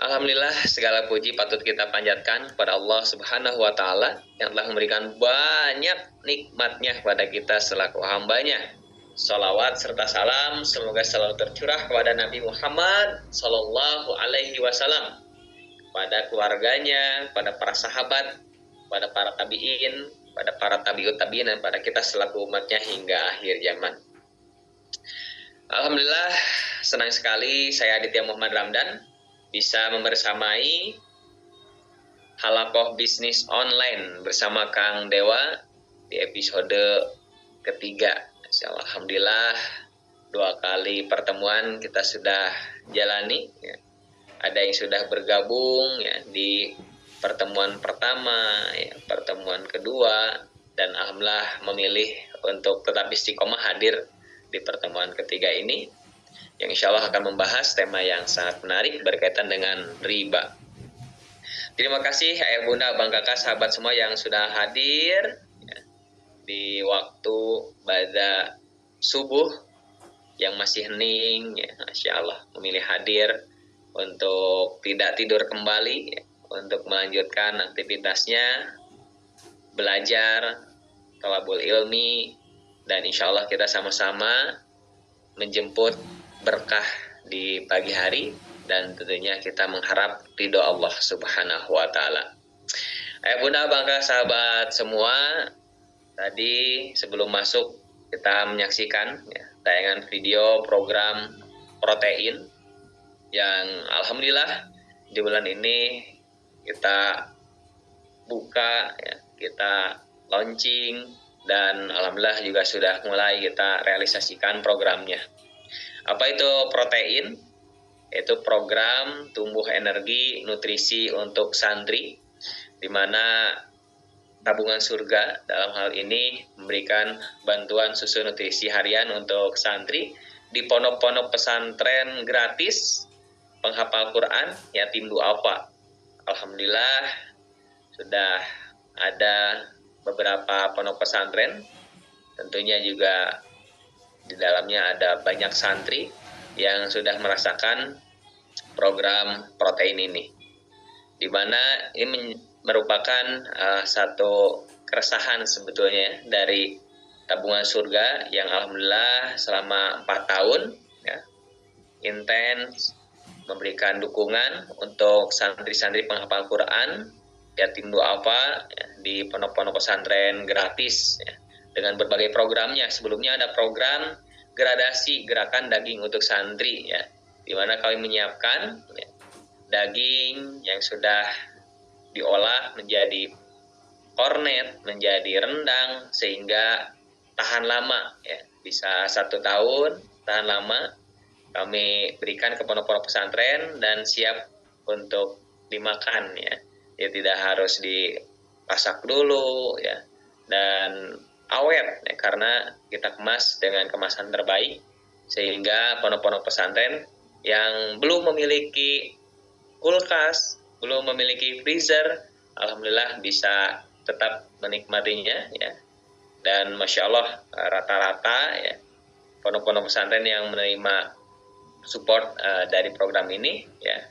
Alhamdulillah, segala puji patut kita panjatkan kepada Allah Subhanahu wa Ta'ala yang telah memberikan banyak nikmatnya kepada kita selaku hambanya. Salawat serta salam semoga selalu tercurah kepada Nabi Muhammad Sallallahu Alaihi Wasallam, pada keluarganya, pada para sahabat, pada para tabi'in, pada para tabi'ut tabi'in, dan pada kita selaku umatnya hingga akhir zaman. Alhamdulillah, senang sekali saya Aditya Muhammad Ramdan bisa membersamai Halaqah Bisnis Online bersama Kang Dewa di episode ketiga. Alhamdulillah, 2 kali pertemuan kita sudah jalani ya. Ada yang sudah bergabung ya di pertemuan pertama ya, pertemuan kedua, dan alhamdulillah memilih untuk tetap istiqomah hadir di pertemuan ketiga ini, yang insya Allah akan membahas tema yang sangat menarik berkaitan dengan riba. Terima kasih ayah bunda, abang kakak, sahabat semua yang sudah hadir ya, di waktu pada subuh yang masih hening ya, Masya Allah, memilih hadir untuk tidak tidur kembali ya, untuk melanjutkan aktivitasnya, belajar, thalabul ilmi, dan insya Allah kita sama-sama menjemput berkah di pagi hari, dan tentunya kita mengharap ridho Allah Subhanahu wa Ta'ala. Ayah bunda, bangga sahabat semua, tadi sebelum masuk kita menyaksikan ya, tayangan video program protein yang alhamdulillah di bulan ini kita buka ya, kita launching, dan alhamdulillah juga sudah mulai kita realisasikan programnya. Apa itu protein? Itu program tumbuh energi nutrisi untuk santri, di mana tabungan surga dalam hal ini memberikan bantuan susu nutrisi harian untuk santri di pondok-pondok pesantren gratis penghafal Quran yatim duafa. Alhamdulillah sudah ada beberapa pondok pesantren, tentunya juga di dalamnya ada banyak santri yang sudah merasakan program protein ini, di mana ini merupakan satu keresahan sebetulnya dari tabungan surga yang alhamdulillah selama 4 tahun ya, intens memberikan dukungan untuk santri-santri penghafal Quran yatim duafa ya, di pondok-pondok pesantren gratis ya, dengan berbagai programnya. Sebelumnya ada program gradasi gerakan daging untuk santri ya, di mana kami menyiapkan ya, daging yang sudah diolah menjadi kornet, menjadi rendang, sehingga tahan lama ya, bisa 1 tahun tahan lama. Kami berikan ke pondok-pondok pesantren dan siap untuk dimakan ya. Ya tidak harus dipasak dulu ya, dan awet ya, karena kita kemas dengan kemasan terbaik, sehingga pondok-pondok pesantren yang belum memiliki kulkas, belum memiliki freezer, alhamdulillah bisa tetap menikmatinya ya. Dan Masya Allah, rata-rata ya pondok-pondok pesantren yang menerima support dari program ini ya,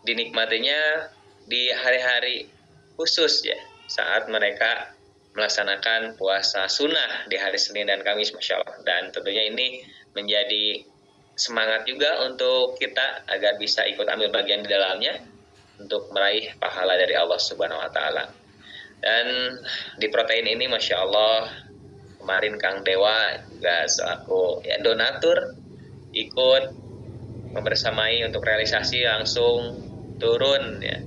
dinikmatinya di hari-hari khusus ya, saat mereka melaksanakan puasa sunnah di hari Senin dan Kamis, Masya Allah. Dan tentunya ini menjadi semangat juga untuk kita agar bisa ikut ambil bagian di dalamnya untuk meraih pahala dari Allah Subhanahu wa Ta'ala. Dan di protein ini Masya Allah, kemarin Kang Dewa juga selaku ya, donatur ikut membersamai untuk realisasi, langsung turun ya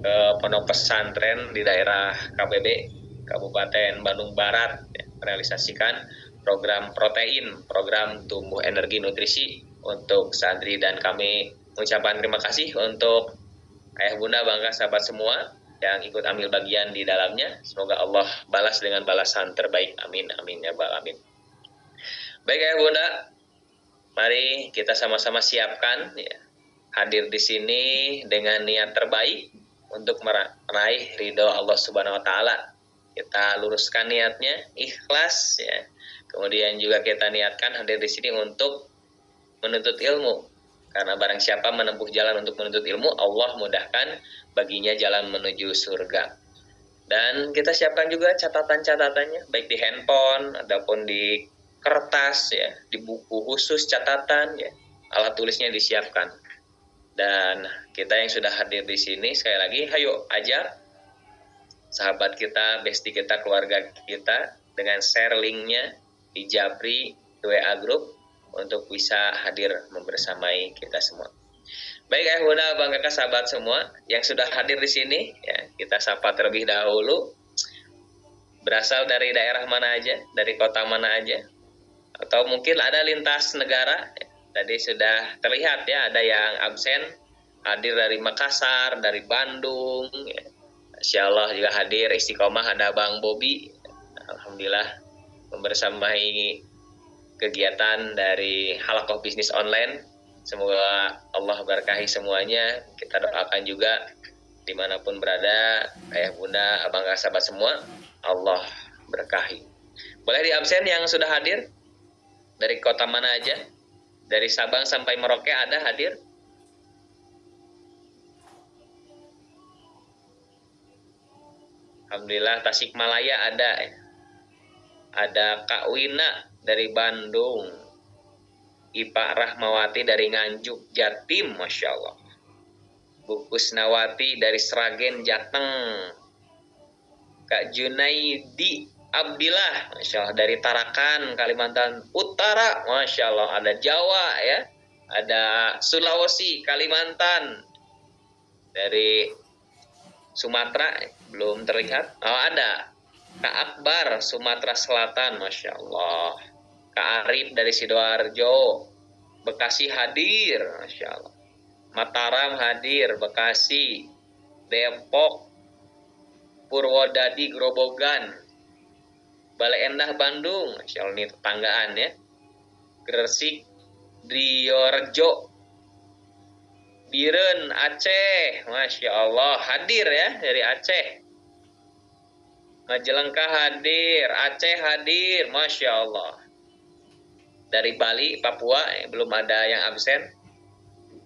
ke pondok pesantren di daerah KBB Kabupaten Bandung Barat ya, merealisasikan program protein, program tumbuh energi nutrisi untuk santri, dan kami mengucapkan terima kasih untuk ayah bunda, bangga sahabat semua yang ikut ambil bagian di dalamnya. Semoga Allah balas dengan balasan terbaik, amin amin ya rabbal alamin. Baik ayah bunda, mari kita sama-sama siapkan ya, hadir di sini dengan niat terbaik untuk meraih ridho Allah Subhanahu wa Ta'ala. Kita luruskan niatnya, ikhlas ya. Kemudian juga kita niatkan hadir di sini untuk menuntut ilmu, Karena barang siapa menempuh jalan untuk menuntut ilmu, Allah mudahkan baginya jalan menuju surga. Dan kita siapkan juga catatan-catatannya, baik di handphone ataupun di kertas ya, di buku khusus catatan ya, alat tulisnya disiapkan. Dan kita yang sudah hadir di sini sekali lagi, ayo ajak sahabat kita, bestie kita, keluarga kita dengan share linknya di Japri WA Group untuk bisa hadir membersamai kita semua. Baik ayah bunda, bang kakak, sahabat semua yang sudah hadir di sini, ya kita sapa terlebih dahulu. Berasal dari daerah mana aja, dari kota mana aja, atau mungkin ada lintas negara. Tadi sudah terlihat ya, ada yang absen, hadir dari Makassar, dari Bandung. Ya. Insya Allah juga hadir istiqomah, ada Bang Bobi. Alhamdulillah membersamai kegiatan dari Halaqah Bisnis Online. Semoga Allah berkahi semuanya. Kita doakan juga dimanapun berada, ayah bunda, abang kakak, sahabat semua, Allah berkahi. Boleh di absen yang sudah hadir dari kota mana aja, dari Sabang sampai Merauke ada hadir. Alhamdulillah. Tasikmalaya ada Kak Wina dari Bandung, Ipa Rahmawati dari Nganjuk Jatim, Masya Allah. Bu Kusnawati dari Sragen Jateng, Kak Junaidi Abdillah, Masya Allah, dari Tarakan Kalimantan Utara, Masya Allah. Ada Jawa ya, ada Sulawesi, Kalimantan, dari Sumatera belum terlihat. Oh ada Kak Akbar Sumatera Selatan, Masya Allah. Kak Arif dari Sidoarjo, Bekasi hadir, Masya Allah. Mataram hadir, Bekasi, Depok, Purwodadi, Grobogan, Bale Endah, Bandung, Masya Allah, ini tetanggaan ya. Gresik, Diorejo, Biren, Aceh, Masya Allah, hadir ya dari Aceh. Majalengka hadir, Aceh hadir, Masya Allah. Dari Bali, Papua, belum ada yang absen.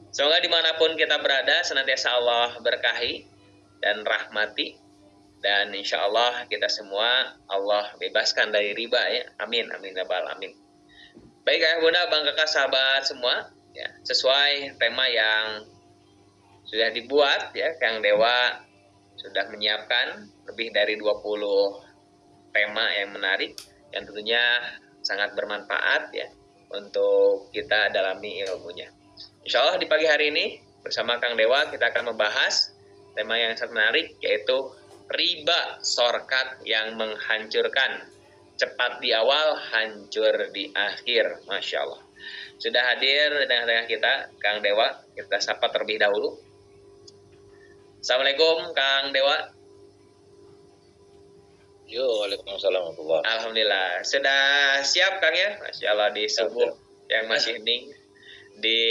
Semoga dimanapun kita berada, senantiasa Allah berkahi dan rahmati. Dan insya Allah kita semua Allah bebaskan dari riba ya. Amin, amin, amin. Baik ayah bunda, bang kakak, sahabat semua, ya, sesuai tema yang sudah dibuat ya, Kang Dewa sudah menyiapkan lebih dari 20 tema yang menarik, yang tentunya sangat bermanfaat ya untuk kita dalami ilmunya. Insya Allah di pagi hari ini bersama Kang Dewa kita akan membahas tema yang sangat menarik, yaitu riba, shortcut yang menghancurkan, cepat di awal, hancur di akhir. Masya Allah. Sudah hadir di tengah-tengah kita Kang Dewa, kita sapa terlebih dahulu. Assalamualaikum Kang Dewa. Yo, waalaikumsalam warahmatullahi. Alhamdulillah. Sudah siap Kang ya? Masya Allah, di subuh yang masih hening, di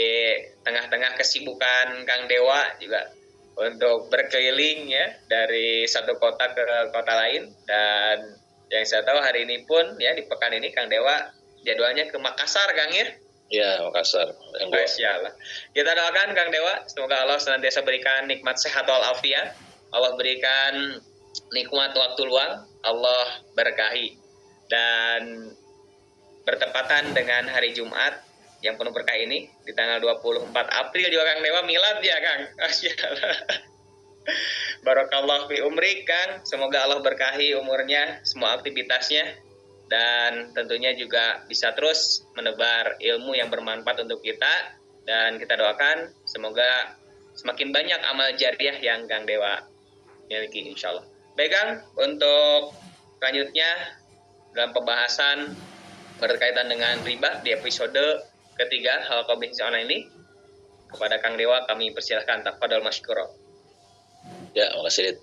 tengah-tengah kesibukan Kang Dewa juga untuk berkeliling ya dari satu kota ke kota lain. Dan yang saya tahu hari ini pun ya, di pekan ini Kang Dewa jadwalnya ke Makassar Kang ya? Ya, Makassar. Masya Allah. Kita doakan Kang Dewa, semoga Allah senantiasa berikan nikmat sehat walafiat, Allah berikan nikmat waktu luang, Allah berkahi. Dan bertepatan dengan hari Jumat yang penuh berkah ini, di tanggal 24 April juga Kang Dewa milad ya Kang. Barakallah fi umrik Kang, semoga Allah berkahi umurnya, semua aktivitasnya, dan tentunya juga bisa terus menebar ilmu yang bermanfaat untuk kita. Dan kita doakan semoga semakin banyak amal jariah yang Kang Dewa miliki insya Allah. Baik Kang, untuk selanjutnya dalam pembahasan berkaitan dengan riba di episode ketiga Halaqah Bisnis Online ini, kepada Kang Dewa kami persilahkan, tafadhol masykurah. Ya, makasih.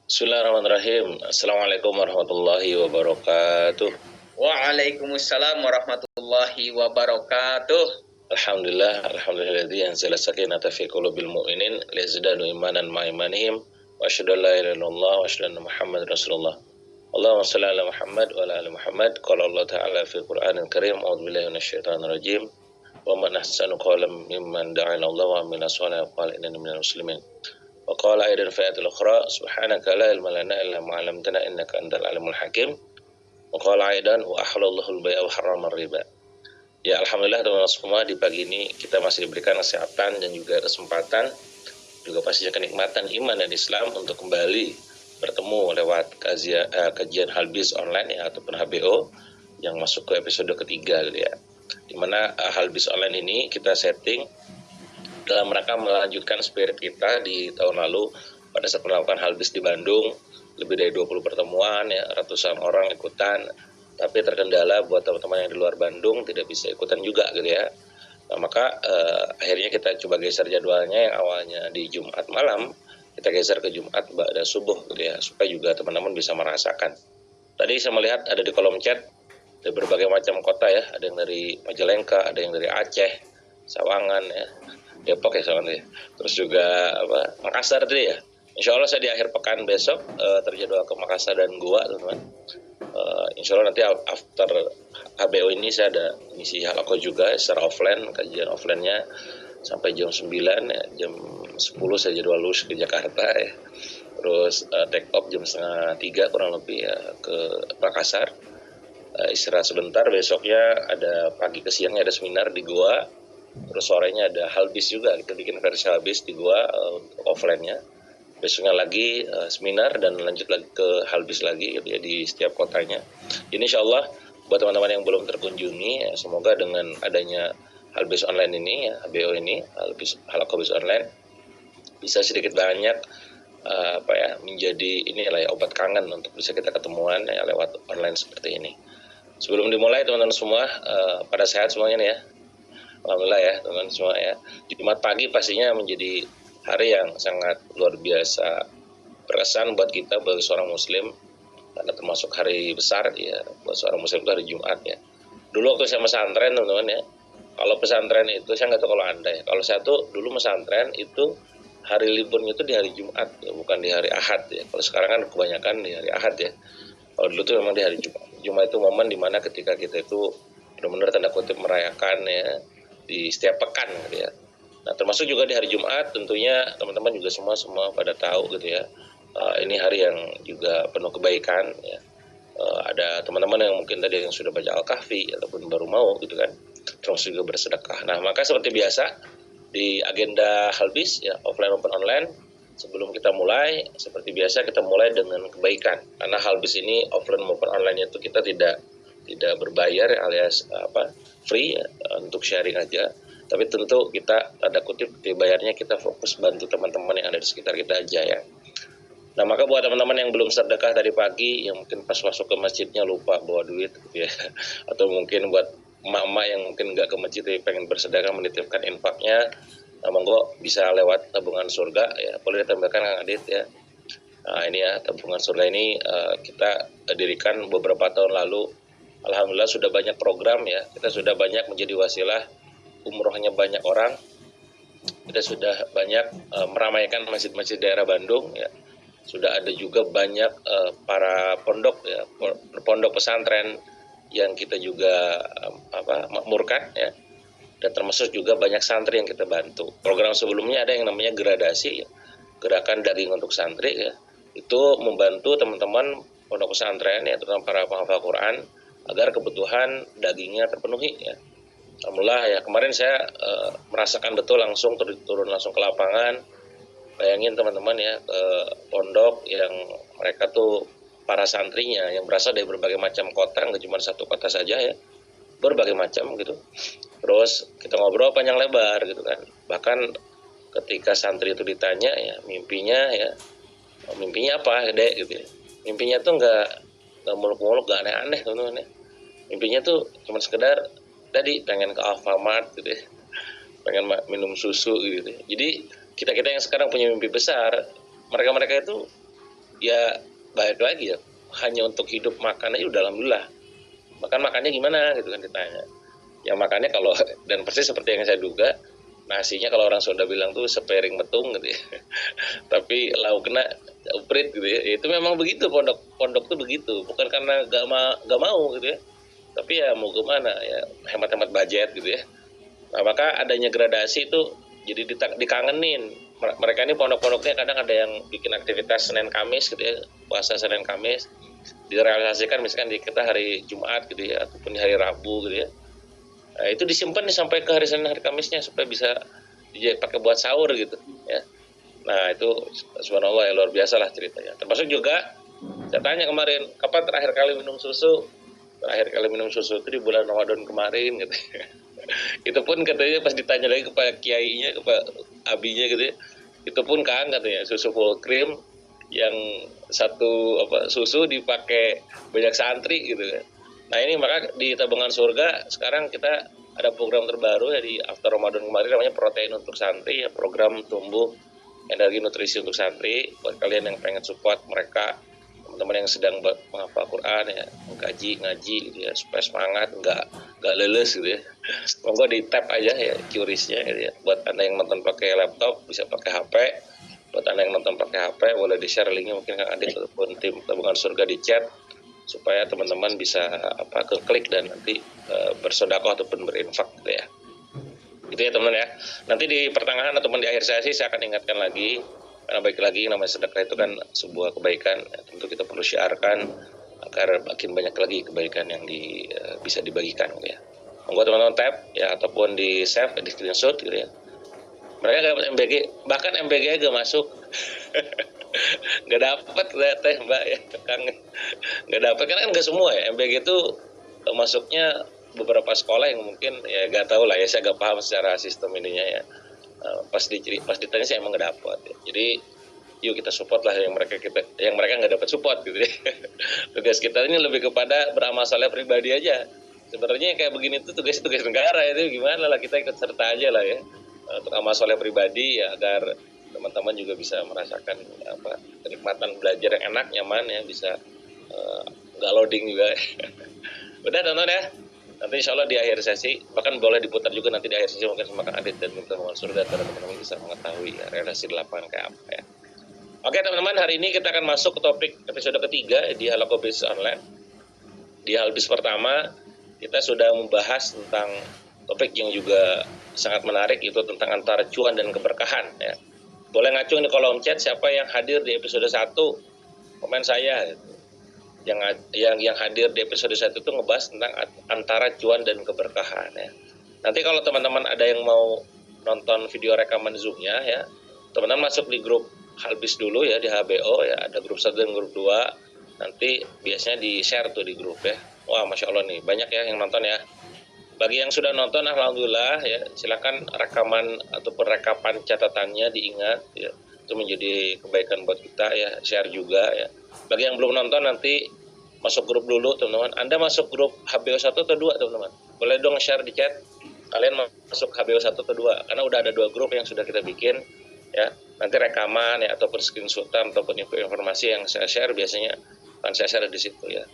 Bismillahirrahmanirrahim. Assalamualaikum warahmatullahi wabarakatuh. Waalaikumsalam warahmatullahi wabarakatuh. Alhamdulillahilladzi anzala sakinata fi qulubil mu'minin liyazdadu imanan ma'a imanihim wa asyhadu an la ilaha illallah wa asyhadu anna Muhammadar Rasulullah. Allahumma shalli ala Muhammad wa ala ali Muhammad. Qala Allah ta'ala fil Qur'anil Karim, a'udzu billahi minasyaitonir rajim. wa man ahsanu qawlan mimman da'a ila Allah wa amila shalihan wa qala innani minal muslimin. Wa qala aidan fi ayatil ukhra subhanaka la ilma lana illa ma 'allamtana innaka antal alimul hakim. Wa qala aidan wa ahallallahu al-bai'a wa harrama riba. Ya alhamdulillah teman-teman semua, di pagi ini kita masih diberikan kesehatan dan juga kesempatan, juga pastinya kenikmatan iman dan Islam untuk kembali bertemu lewat kajian Halbis online ya, ataupun HBO yang masuk ke episode ketiga gitu ya. Dimana Halbis online ini kita setting dalam rangka melanjutkan spirit kita di tahun lalu pada saat melakukan Halbis di Bandung. Lebih dari 20 pertemuan ya, ratusan orang ikutan, tapi terkendala buat teman-teman yang di luar Bandung tidak bisa ikutan juga gitu ya. Nah, maka akhirnya kita coba geser jadwalnya, yang awalnya di Jumat malam kita geser ke Jumat ba'da subuh gitu ya, supaya juga teman-teman bisa merasakan. Tadi saya melihat ada di kolom chat dari berbagai macam kota ya, ada yang dari Majalengka, ada yang dari Aceh, Sawangan ya, Depok ya Sawangan ya, terus juga Makassar tadi ya. Insya Allah saya di akhir pekan besok terjadwal ke Makassar dan Goa teman-teman. Insya Allah nanti after HBO ini saya ada misi halaqah juga secara offline, kajian offline-nya sampai jam 9 ya, jam 10 saya jadwal lulus ke Jakarta ya. Terus take off jam 2:30 kurang lebih ya ke Makassar. Istirahat sebentar, besoknya ada pagi ke siangnya ada seminar di Goa. Terus sorenya ada Halbis juga, kita bikin versi Halbis di Goa untuk offline-nya. Besoknya lagi seminar dan lanjut lagi ke Halbis lagi gitu ya, di setiap kotanya. Ini insya Allah buat teman-teman yang belum terkunjungi ya, semoga dengan adanya Halbis online ini ya, HBO ini, Halaqah online bisa sedikit banyak menjadi inilah ya, obat kangen untuk bisa kita ketemuan ya, lewat online seperti ini. Sebelum dimulai teman-teman semua pada sehat semuanya nih ya. Alhamdulillah ya teman-teman semua ya. Jumat pagi pastinya menjadi hari yang sangat luar biasa berkesan buat kita, bagi seorang muslim, karena termasuk hari besar ya buat seorang muslim itu hari Jumat ya. Dulu waktu saya pesantren teman-teman ya, kalau pesantren itu saya nggak tahu kalau anda ya, kalau saya tuh dulu pesantren itu hari liburnya itu di hari Jumat ya, bukan di hari Ahad ya. Kalau sekarang kan kebanyakan di hari Ahad ya. Kalau dulu tuh memang di hari Jumat. Jumat itu momen dimana ketika kita itu benar-benar tanda kutip merayakan ya di setiap pekan gitu ya. Nah, termasuk juga di hari Jumat tentunya teman-teman juga semua pada tahu gitu ya. Ini hari yang juga penuh kebaikan ya. Ada teman-teman yang mungkin tadi yang sudah baca Al-Kahfi ataupun baru mau gitu kan. Termasuk juga bersedekah. Nah, maka seperti biasa di agenda Halbis ya, offline maupun online, sebelum kita mulai seperti biasa kita mulai dengan kebaikan. Karena Halbis ini offline maupun online itu kita tidak berbayar alias free ya, untuk sharing aja. Tapi tentu kita tanda kutip dibayarnya kita fokus bantu teman-teman yang ada di sekitar kita aja ya. Nah, maka buat teman-teman yang belum sedekah tadi pagi, yang mungkin pas masuk ke masjidnya lupa bawa duit gitu ya, atau mungkin buat emak-emak yang mungkin nggak ke masjid tapi pengen bersedekah menitipkan infaknya, nah, monggo bisa lewat tabungan surga ya, boleh ditambahkan Kang Adit ya. Nah, ini ya tabungan surga ini kita dirikan beberapa tahun lalu. Alhamdulillah sudah banyak program ya, kita sudah banyak menjadi wasilah umrohnya banyak orang. Kita sudah banyak meramaikan masjid-masjid daerah Bandung ya. Sudah ada juga banyak para pondok ya, pondok pesantren yang kita juga makmurkan ya. Dan termasuk juga banyak santri yang kita bantu. Program sebelumnya ada yang namanya gradasi ya, gerakan daging untuk santri ya. Itu membantu teman-teman pondok pesantren ya, terutama para penghafal Quran agar kebutuhan dagingnya terpenuhi ya. Alhamdulillah ya, kemarin saya merasakan betul langsung turun langsung ke lapangan. Bayangin teman-teman ya, pondok yang mereka tuh para santrinya yang berasal dari berbagai macam kota, nggak cuma satu kota saja ya, berbagai macam gitu. Terus kita ngobrol panjang lebar gitu kan. Bahkan ketika santri itu ditanya ya mimpinya apa Dek gitu ya. Mimpinya tuh nggak muluk-muluk, nggak aneh-aneh teman-teman ya. Mimpinya tuh cuma sekedar tadi pengen ke Alfamart gitu ya, pengen minum susu gitu ya. Jadi kita yang sekarang punya mimpi besar, mereka itu ya balik lagi ya, hanya untuk hidup makannya udah alhamdulillah. Makannya gimana gitu kan ditanya. Ya makannya kalau, dan persis seperti yang saya duga, nasinya kalau orang Sunda bilang tuh sepiring metung gitu ya. Tapi lauknya uprit gitu ya. Itu memang begitu, pondok tuh begitu, bukan karena gak mau gitu ya. Tapi ya mau kemana ya, hemat-hemat budget gitu ya. Nah, maka adanya gradasi itu jadi dikangenin. Mereka ini pondok-pondoknya kadang ada yang bikin aktivitas Senin Kamis gitu ya, puasa Senin Kamis direalisasikan misalkan di kita hari Jumat gitu ya, ataupun di hari Rabu gitu ya. Nah, itu disimpan nih sampai ke hari Senin hari Kamisnya supaya bisa dipakai buat sahur gitu ya. Nah, itu subhanallah ya, luar biasa lah ceritanya. Termasuk juga saya tanya kemarin, kapan terakhir kali minum susu? Terakhir kali minum susu itu di bulan Ramadan kemarin gitu. Itu pun katanya pas ditanya lagi kepada kiainya, kepada abinya gitu ya, itu pun kan katanya susu full cream yang satu susu dipakai banyak santri gitu kan. Nah ini maka di tabungan surga sekarang kita ada program terbaru ya di after Ramadan kemarin, namanya protein untuk santri ya, program tumbuh energi nutrisi untuk santri. Buat kalian yang pengen support mereka, teman-teman yang sedang menghafal Quran ya, mengkaji ngaji gitu ya, supaya semangat nggak leles gitu ya, monggo di tap aja ya QRIS-nya gitu ya. Buat anda yang nonton pakai laptop bisa pakai HP, buat anda yang nonton pakai HP boleh di share linknya mungkin Kang Adit ataupun tim tabungan surga di chat supaya teman-teman bisa keklik dan nanti bersedekah ataupun berinfak gitu ya. Gitu ya teman-teman ya. Nanti di pertengahan ataupun di akhir sesi saya akan ingatkan lagi, karena baik lagi namanya sedekah itu kan sebuah kebaikan ya, tentu kita perlu syiarkan agar makin banyak lagi kebaikan yang bisa dibagikan gitu ya. Monggo teman-teman tap ya ataupun di save di screenshot gitu ya. Mereka gak dapat MBG, bahkan MBG gak masuk. Gak dapat teh Mbak ya, Kang. Gak dapat karena kan gak semua ya. MBG itu masuknya beberapa sekolah yang mungkin ya gak tahu lah ya, saya gak paham secara sistem ininya ya. Pas ditanya saya emang gak dapat ya. Jadi yuk kita support lah yang mereka nggak dapat support gitu ya. Tugas kita ini lebih kepada beramal saleh pribadi aja. Sebenarnya kayak begini tuh tugas negara itu gimana lah, kita ikut serta aja lah ya untuk amal saleh pribadi ya, agar teman-teman juga bisa merasakan kenikmatan belajar yang enak nyaman ya, bisa nggak loading juga. Udah tonton ya. Nanti insya Allah di akhir sesi, bahkan boleh diputar juga nanti di akhir sesi mungkin sama Kang Adit dan teman-teman surga, teman-teman bisa mengetahui ya, relasi di lapangan kayak apa ya. Oke teman-teman, hari ini kita akan masuk ke topik episode ketiga di Halaqah Bisnis Online. Di Halbis pertama, kita sudah membahas tentang topik yang juga sangat menarik, itu tentang antara cuan dan keberkahan ya. Boleh ngacung di kolom chat siapa yang hadir di episode 1, komen saya gitu. Yang hadir di episode 1 itu ngebahas tentang antara cuan dan keberkahan ya. Nanti kalau teman-teman ada yang mau nonton video rekaman Zoom-nya ya, teman-teman masuk di grup Halbis dulu ya di HBO ya, ada grup 1 dan grup 2. Nanti biasanya di-share tuh di grup ya. Wah, Masya Allah nih, banyak ya yang nonton ya. Bagi yang sudah nonton, alhamdulillah ya, silakan rekaman ataupun rekapan catatannya diingat ya. Itu menjadi kebaikan buat kita ya, share juga ya. Bagi yang belum nonton nanti masuk grup dulu teman-teman. Anda masuk grup HBO 1 atau 2 teman-teman? Boleh dong share di chat. Kalian masuk HBO 1 atau 2? Karena udah ada 2 grup yang sudah kita bikin ya. Nanti rekaman ya ataupun screenshotan ataupun informasi yang saya share biasanya akan saya share di situ ya.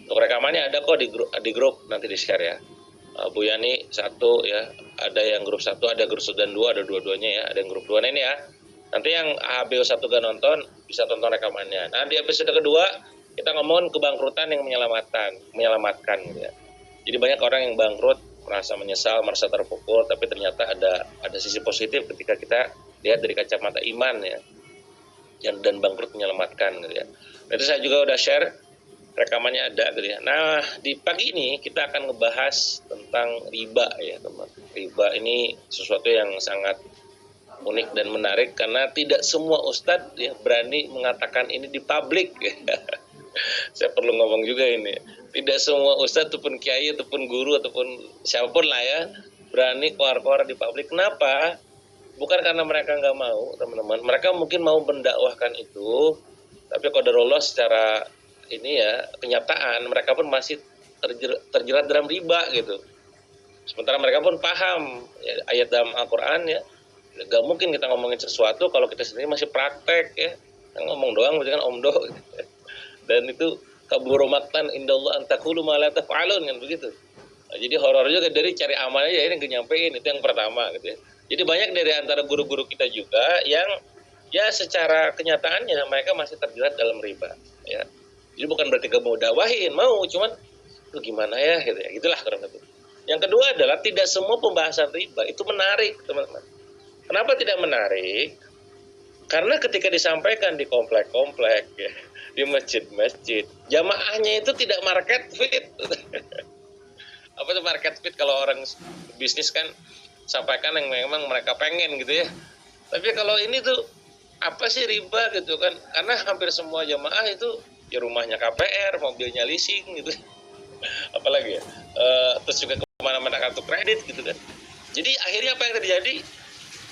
Untuk rekamannya ada kok di grup nanti di share ya. Bu Yani 1 ya, ada yang grup 1, ada grup 1 dan 2, ada dua-duanya ya, ada yang grup 2. Nah ini ya, nanti yang HBO 1 gak nonton bisa tonton rekamannya. Nah di episode kedua kita ngomongin kebangkrutan yang menyelamatkan gitu ya. Jadi banyak orang yang bangkrut merasa menyesal, merasa terpukul, tapi ternyata ada sisi positif ketika kita lihat dari kacamata iman ya, dan bangkrut menyelamatkan gitu ya. Nah, itu saya juga udah share rekamannya ada gitu ya. Nah di pagi ini kita akan ngebahas tentang riba ya teman. Riba ini sesuatu yang sangat unik dan menarik karena tidak semua ustadz ya berani mengatakan ini di publik ya. Saya perlu ngomong juga ini, tidak semua ustadz ataupun kiai ataupun guru ataupun siapapun lah ya berani keluar-keluar di publik. Kenapa? Bukan karena mereka nggak mau teman-teman, mereka mungkin mau mendakwahkan itu, tapi qadarullah secara ini ya kenyataan mereka pun masih terjerat dalam riba gitu. Sementara mereka pun paham ya, ayat dalam Al-Quran ya, gak mungkin kita ngomongin sesuatu kalau kita sendiri masih praktek ya, ngomong doang berarti kan omdo gitu. Dan itu kaburu maktan indallah antakulu ma la taf'alun kan begitu. Nah, jadi horor juga dari cari aman aja ini nyampein, itu yang pertama gitu ya. Jadi banyak dari antara guru-guru kita juga yang ya secara kenyataannya mereka masih terjerat dalam riba ya. Jadi bukan berarti gak mau dakwahin, mau, cuman lu gimana ya gitu ya, gitulah kurang lebih. Yang kedua adalah tidak semua pembahasan riba itu menarik, teman-teman. Kenapa tidak menarik? Karena ketika disampaikan di komplek-komplek, ya, di masjid-masjid, jamaahnya itu tidak market fit. Apa itu market fit? Kalau orang bisnis kan sampaikan yang memang mereka pengen gitu ya. Tapi kalau ini tuh apa sih riba gitu kan? Karena hampir semua jamaah itu ya rumahnya KPR, mobilnya leasing gitu. Apalagi ya, terus juga kemana-mana kartu kredit gitu kan. Jadi akhirnya apa yang terjadi?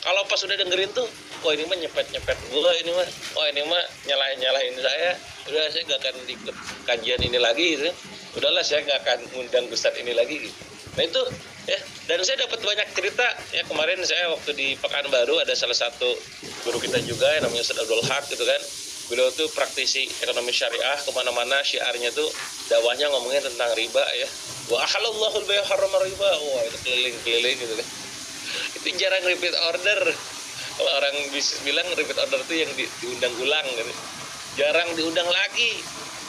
Kalau pas udah dengerin tuh, wah ini mah nyepet-nyepet gue, ini mah nyalahin saya. Udah saya gak akan ikut kajian ini lagi gitu. Udahlah saya gak akan ngundang Ustadz ini lagi gitu. Nah itu ya, dan saya dapat banyak cerita ya. Kemarin saya waktu di Pekanbaru ada salah satu guru kita juga yang namanya Ustadz Abdul Haq gitu kan. Beliau tuh praktisi ekonomi syariah, kemana-mana syiarnya tuh dakwahnya ngomongin tentang riba ya. Wa ahalallahul bai'a harrama riba. Wah itu keliling-keliling gitu kan. Itu jarang repeat order. Kalau orang bisnis bilang repeat order itu yang diundang ulang gitu. Jarang diundang lagi.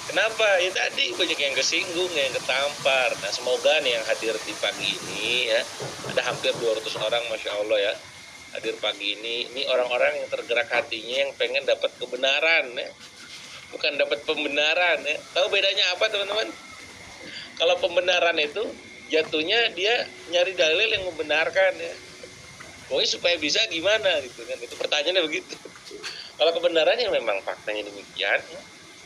Kenapa? Ya tadi banyak yang kesinggung, yang ketampar. Nah semoga nih yang hadir di pagi ini ya, ada hampir 200 orang Masya Allah ya, hadir pagi ini orang-orang yang tergerak hatinya, yang pengen dapat kebenaran ya, bukan dapat pembenaran ya. Tahu bedanya apa teman-teman? Kalau pembenaran itu jatuhnya dia nyari dalil yang membenarkan ya. Pokoknya supaya bisa gimana gitu kan, itu pertanyaannya begitu. Kalau kebenarannya memang faktanya demikian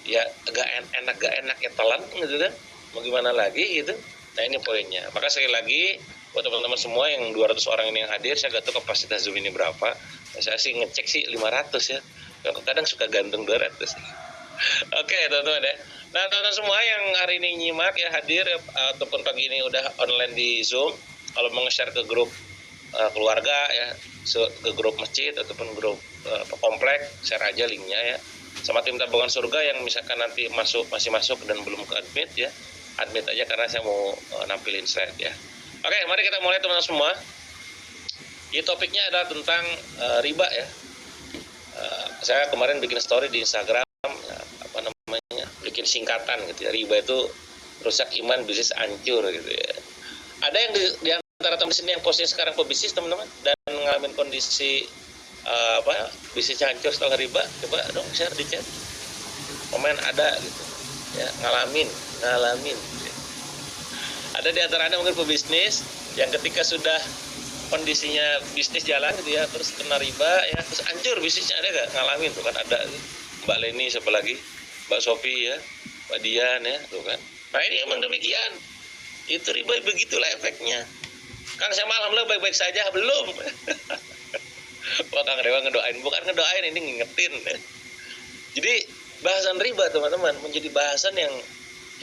ya, gak enak ya telan gitu kan, mau gimana lagi gitu. Nah ini poinnya. Maka sekali lagi buat teman-teman semua yang 200 orang ini yang hadir, saya gak tahu kapasitas Zoom ini berapa, saya sih ngecek sih 500 ya, kadang suka gantung 200. Oke teman-teman ya. Nah teman-teman semua yang hari ini nyimak ya, hadir ataupun pagi ini udah online di Zoom, kalau mau nge-share ke grup keluarga ya, ke grup masjid ataupun grup komplek, share aja linknya ya, sama tim tabungan surga yang misalkan nanti masih masuk dan belum ke admit ya, admit aja karena saya mau nampilin slide ya. Oke, mari kita mulai teman-teman semua. Ini topiknya adalah tentang riba ya. Saya kemarin bikin story di Instagram ya, apa namanya, bikin singkatan gitu ya, riba itu rusak iman, bisnis hancur gitu ya. Ada yang di antara teman sini yang posting sekarang pebisnis teman-teman dan ngalamin kondisi bisnisnya hancur setelah riba, coba dong share di chat, komen ada gitu ya, ngalamin gitu. Ada di antara Anda mungkin pebisnis yang ketika sudah kondisinya bisnis jalan gitu ya, terus kena riba ya, terus hancur bisnisnya, ada gak ngalamin tuh kan? Ada Mbak Leni, siapa lagi, Mbak Sofi ya, Mbak Dian ya tuh kan. Nah ini emang demikian, itu riba begitulah efeknya. Kang saya alhamdulillah baik-baik saja, belum. Wah Kang Dewa ngedoain, bukan ngedoain, ini ngingetin. Jadi bahasan riba teman-teman menjadi bahasan yang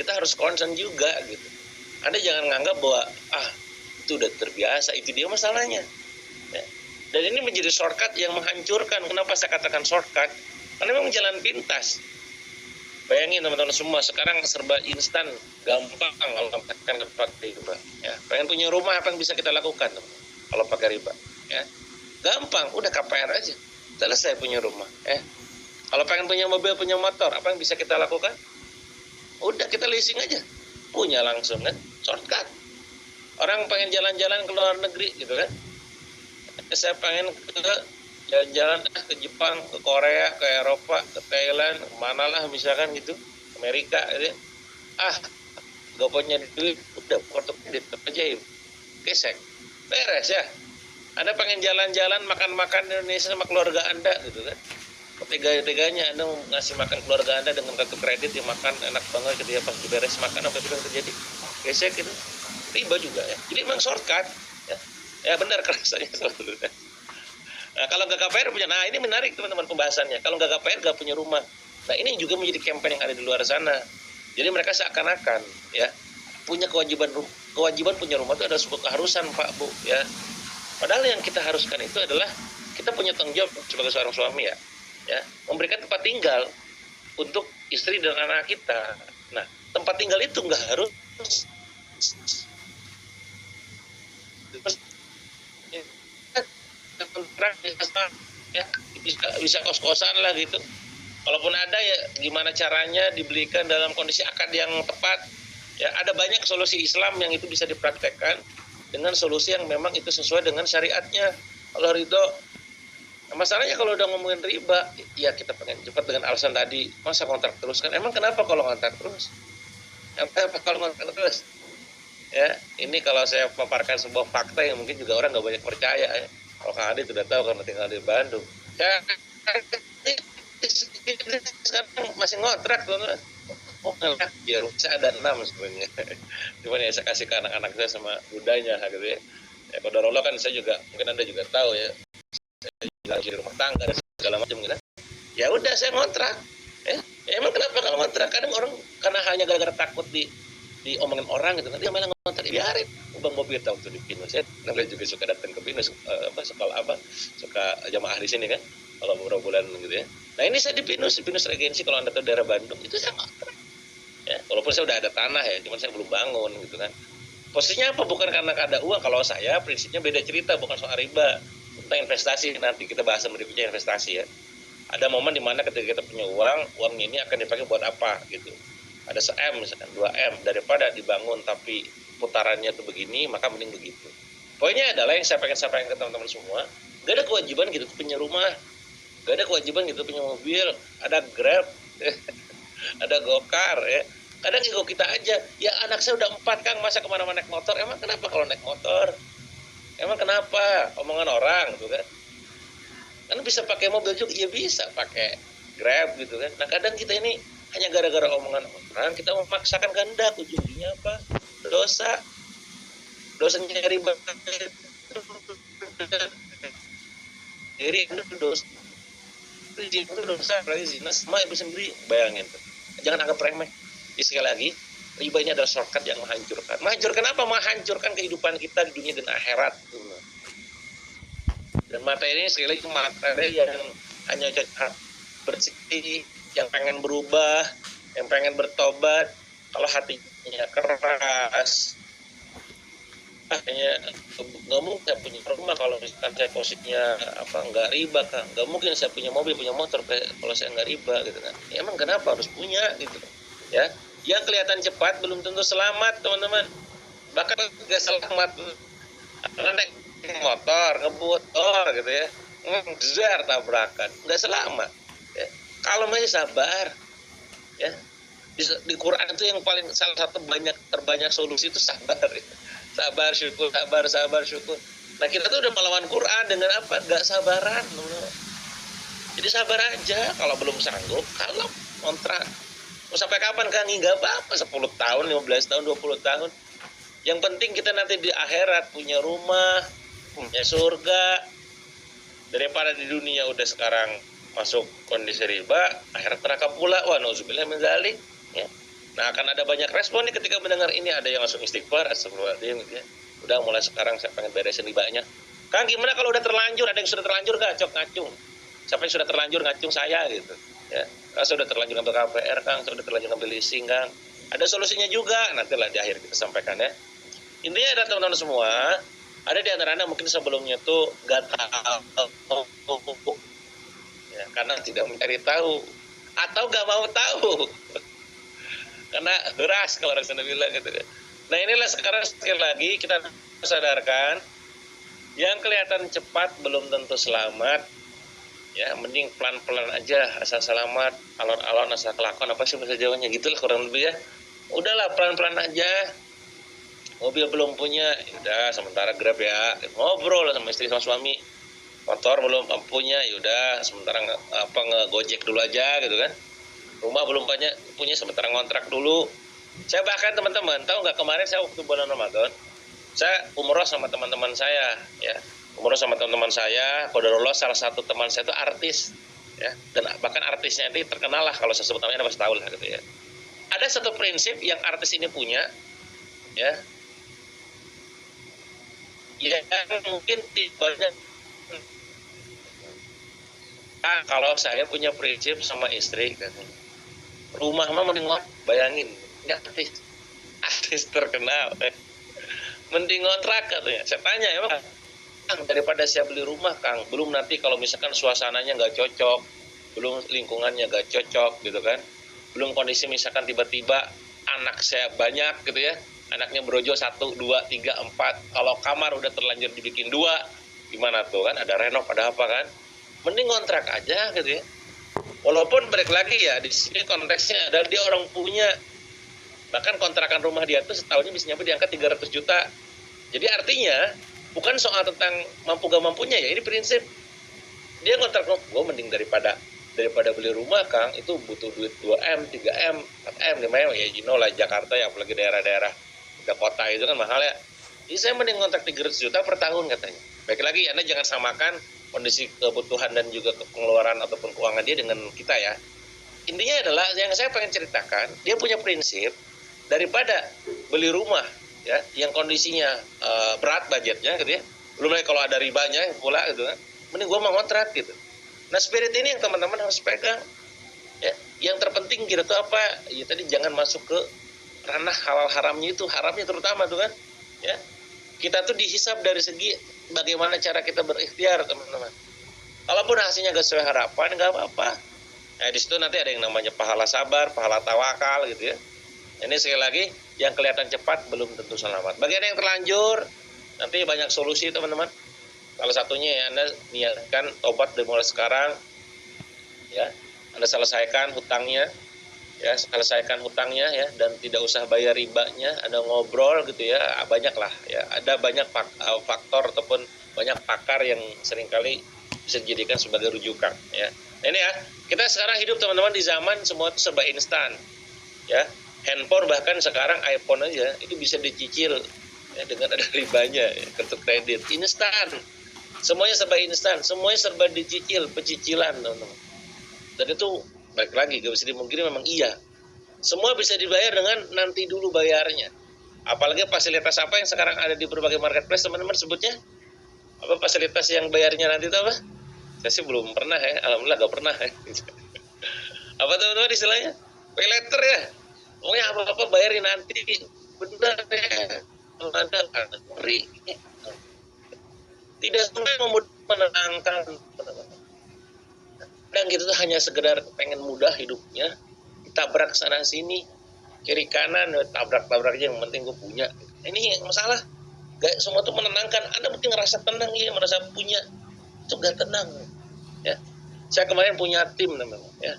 kita harus concern juga gitu. Anda jangan nganggap bahwa itu udah terbiasa, itu dia masalahnya ya. Dan ini menjadi shortcut yang menghancurkan. Kenapa saya katakan shortcut? Karena memang jalan pintas. Bayangin teman-teman semua, sekarang serba instan, gampang kalau pakai riba ya. Pengen punya rumah, apa yang bisa kita lakukan kalau pakai riba ya? Gampang, udah KPR aja, selesai punya rumah ya. Kalau pengen punya mobil, punya motor, apa yang bisa kita lakukan? Udah kita leasing aja, punya langsung kan, shortcut. Orang pengen jalan-jalan ke luar negeri gitu kan, saya pengen ke jalan-jalan ke Jepang, ke Korea, ke Eropa, ke Thailand, manalah misalkan gitu, Amerika gitu. Gak punya duit, udah kartu kredit aja gesek, beres ya. Anda pengen jalan-jalan, makan-makan di Indonesia sama keluarga Anda gitu kan, tega-teganya Anda ngasih makan keluarga Anda dengan kartu kredit, yang makan enak banget gitu ya, pas beres makan apa yang terjadi, gesek gitu, riba juga ya. Jadi memang shortcut ya benar kerasanya sebetulnya. Nah kalau nggak KPR punya, nah ini menarik teman-teman pembahasannya, kalau nggak KPR nggak punya rumah. Nah ini juga menjadi campaign yang ada di luar sana. Jadi mereka seakan-akan ya punya kewajiban punya rumah itu ada sebuah keharusan Pak Bu ya. Padahal yang kita haruskan itu adalah kita punya tanggung jawab sebagai seorang suami ya, memberikan tempat tinggal untuk istri dan anak kita. Nah tempat tinggal itu nggak harus ya, bisa kos-kosan lah gitu. Kalaupun ada ya gimana caranya dibelikan dalam kondisi akad yang tepat ya. Ada banyak solusi Islam yang itu bisa dipraktekkan dengan solusi yang memang itu sesuai dengan syariatnya. Allah ridho. Nah, masalahnya kalau udah ngomongin riba, ya kita pengen cepat dengan alasan tadi, masa kontrak terus kan? Emang kenapa kalau kontrak terus? Kenapa kalau kontrak terus? Ya, ini kalau saya paparkan sebuah fakta yang mungkin juga orang nggak banyak percaya ya. Kalau Kang Adi sudah tahu karena tinggal di Bandung. Saya sekarang masih ngontrak teman-teman. Oh, ya saya ada 6 sebenarnya. Cuman ya saya kasih ke anak-anak saya sama budanya gitu ya. Ya qadarullah kan saya juga, mungkin Anda juga tahu ya. Saya di rumah tangga dan segala macam gitu. Ya udah saya ngontrak. Ya emang kenapa kalau ngontrak? Kadang orang karena hanya gara-gara takut diomongin orang gitu kan, dia malah ngontrak. Biarin. Bang Bobi tahu tuh di Pinus. Saya namanya juga suka datang ke Pinus, sekolah suka jamaah di sini kan. Kalau beberapa bulan gitu ya. Nah ini saya di Pinus Regensi, kalau Anda tahu daerah Bandung, itu saya ngontrak. Ya, walaupun saya udah ada tanah ya, cuman saya belum bangun gitu kan. Posisinya apa? Bukan karena ada uang. Kalau saya prinsipnya beda cerita, bukan soal riba. Tentang investasi, nanti kita bahas berikutnya investasi ya. Ada momen dimana ketika kita punya uang ini akan dipakai buat apa gitu. Ada se-M misalkan 2M, daripada dibangun tapi putarannya tuh begini, maka mending begitu. Poinnya adalah yang saya pengen sampaikan ke teman-teman semua, gak ada kewajiban gitu punya rumah, gak ada kewajiban gitu punya mobil, ada Grab, ada Gokar ya. Kadang ego kita aja, ya anak saya udah 4 Kang, masa kemana-mana naik motor? Emang kenapa kalau naik motor? Emang kenapa? Omongan orang gitu kan. Kan bisa pakai mobil juga, ya bisa pakai Grab gitu kan. Nah kadang kita ini hanya gara-gara omongan orang, kita memaksakan kehendak, ujungnya apa? Dosanya riba. Jadi itu dosa. Itu dosa, berarti zina sama ibu sendiri, bayangin. Jangan anggap remeh. Jadi sekali lagi, riba ini adalah shortcut yang menghancurkan. Menghancurkan apa? Menghancurkan kehidupan kita di dunia dan akhirat. Dan materi ini sekali lagi materi yang hanya bersih, yang pengen berubah, yang pengen bertobat. Kalau hatinya keras, hanya nggak mungkin saya punya rumah kalau misalkan saya posisinya nggak riba kan, nggak mungkin saya punya mobil punya motor kalau saya nggak riba gitu kan. Ya, emang kenapa harus punya gitu ya? Yang kelihatan cepat belum tentu selamat teman-teman, bahkan nggak selamat karena naik motor ngebut gitu ya, jar tabrakan, nggak selamat ya. Kalau masih sabar ya, di Quran itu yang paling salah satu terbanyak solusi itu sabar ya. Sabar syukur. Nah kita tuh udah melawan Quran dengan apa? Gak sabaran. Jadi sabar aja. Kalau belum sanggup, kalau kontrak. Mau sampai kapan Kang? Gak apa-apa, 10 tahun, 15 tahun, 20 tahun. Yang penting kita nanti di akhirat punya rumah, punya surga. Daripada di dunia udah sekarang masuk kondisi riba, akhirat neraka pula. Wah, nauzubillah min dzalik ya. Nah akan ada banyak respon nih ketika mendengar ini. Ada yang langsung istighfar, astagfirullahaladzim gitu ya. Udah mulai sekarang saya pengen beresin ribanya. Kang gimana kalau udah terlanjur? Ada yang sudah terlanjur gacok ngacung? Siapa yang sudah terlanjur ngacung saya gitu ya. Kang saya sudah terlanjur ngambil KPR Kang, saya sudah terlanjur ngambil leasing Kang. Ada solusinya juga, nantilah di akhir kita sampaikan ya. Intinya ada teman-teman semua, ada di antara anda mungkin sebelumnya tuh gak tahu ya, karena tidak mencari tahu atau gak mau tahu. Karena keras kalau orang sana bilang gitu kan. Nah inilah sekarang sekali lagi kita sadarkan, yang kelihatan cepat belum tentu selamat ya, mending pelan-pelan aja, asal selamat, alon-alon asal kelakuan, apa sih bahasa Jawanya gitulah kurang lebih ya. Udahlah pelan-pelan aja. Mobil belum punya, yaudah sementara Grab ya, ngobrol sama istri sama suami. Motor belum punya, yaudah sementara ngegojek dulu aja gitu kan. Rumah belum punya sementara ngontrak dulu. Saya bahkan teman-teman tahu nggak, kemarin saya waktu bulan Ramadan saya umroh sama teman-teman saya ya. Umroh sama teman-teman saya, qadarullah salah satu teman saya itu artis ya, dan bahkan artisnya ini terkenal lah, kalau saya sebut namanya pasti tahu lah gitu ya. Ada satu prinsip yang artis ini punya ya, yang mungkin banyak. Kalau saya punya prinsip sama istri kan, rumah mah mending bayangin, ini artis terkenal, mending ngontrak katanya. Saya tanya, emang Kang, daripada saya beli rumah Kang, belum nanti kalau misalkan suasananya nggak cocok, belum lingkungannya nggak cocok gitu kan, belum kondisi misalkan tiba-tiba anak saya banyak gitu ya, anaknya brojo 1, 2, 3, 4. Kalau kamar udah terlanjur dibikin 2, gimana tuh kan? Ada renov, ada apa kan? Mending kontrak aja gitu ya. Walaupun balik lagi ya, di sini konteksnya adalah dia orang punya. Bahkan kontrakan rumah dia tuh setahunnya bisa nyampe di angka 300 juta. Jadi artinya bukan soal tentang mampu gak mampunya ya, ini prinsip. Dia kontrak, gue mending daripada beli rumah Kang, itu butuh duit 2M, 3M, 4M, 5M, ya you know lah Jakarta ya, apalagi daerah-daerah udah kota itu kan mahal ya. Jadi saya mending kontrak 300 juta per tahun katanya. Baik lagi, Anda jangan samakan kondisi kebutuhan dan juga pengeluaran ataupun keuangan dia dengan kita ya. Intinya adalah yang saya pengen ceritakan, dia punya prinsip daripada beli rumah ya yang kondisinya berat budgetnya gitu ya. Belum lagi kalau ada ribanya pula gitu kan. Mending gue mau kontrak gitu. Nah, spirit ini yang teman-teman harus pegang. Ya, yang terpenting kita tuh apa? Ya tadi jangan masuk ke ranah halal haramnya itu, haramnya terutama tuh kan. Ya. Kita tuh dihisab dari segi bagaimana cara kita berikhtiar, teman-teman. Kalaupun hasilnya gak sesuai harapan, gak apa-apa. Nah, di situ nanti ada yang namanya pahala sabar, pahala tawakal gitu ya. Ini sekali lagi, yang kelihatan cepat belum tentu selamat. Bagi Anda yang terlanjur, nanti banyak solusi teman-teman. Salah satunya ya Anda niatkan tobat dari mulai sekarang, ya. Anda selesaikan hutangnya, ya, ya, dan tidak usah bayar ribanya. Anda ngobrol gitu ya, banyak lah, ya. Ada banyak faktor ataupun banyak pakar yang seringkali bisa dijadikan sebagai rujukan, ya. Nah, ini ya, kita sekarang hidup teman-teman di zaman semua itu serba instan, ya. Handphone bahkan sekarang iPhone aja itu bisa dicicil ya, dengan ada ribanya ya, kartu kredit instan. Semuanya serba instan, semuanya serba dicicil, pecicilan, teman-teman. Dan itu balik lagi gak bisa dimungkiri memang iya. Semua bisa dibayar dengan nanti dulu bayarnya. Apalagi fasilitas apa yang sekarang ada di berbagai marketplace, teman-teman sebutnya apa fasilitas yang bayarnya nanti itu apa? Saya sih belum pernah ya, alhamdulillah gak pernah ya. Apa teman-teman istilahnya? Pay later ya. Pokoknya apa-apa bayarin nanti. Benar ya. Ada ngeri. Tidak semua menenangkan. Dan gitu tuh hanya sekedar pengen mudah hidupnya. Ditabrak sana sini. Kiri kanan. Tabrak-tabrak aja yang penting gue punya. Ini masalah. Gak semua tuh menenangkan. Anda mungkin ngerasa tenang ya. Merasa punya. Itu gak tenang. Ya. Saya kemarin punya tim namanya. Ya.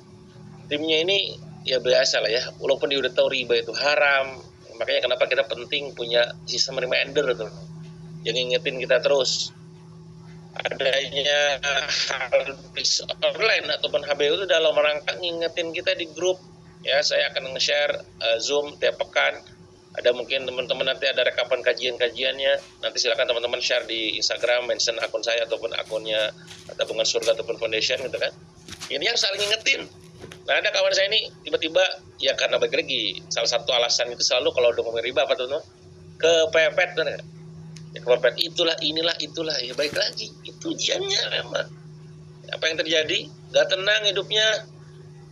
Timnya ini ya biasa lah ya, walaupun dia udah tahu riba itu haram, makanya kenapa kita penting punya sistem reminder tuh, yang ngingetin kita terus. Adanya habis online ataupun HBU itu dalam rangka ngingetin kita di grup, ya saya akan nge-share Zoom tiap pekan. Ada mungkin teman-teman nanti ada rekapan kajian-kajiannya, nanti silakan teman-teman share di Instagram, mention akun saya ataupun akunnya Tabungan Surga ataupun Foundation gitu kan. Ini yang saling ngingetin. Nah, ada kawan saya ini tiba-tiba ya karena balik lagi salah satu alasan itu selalu kalau udah ngomong riba apa tuh kepepet kan ya. Ya kepepet itulah ya baik lagi itu ujiannya memang. Apa yang terjadi? Gak tenang hidupnya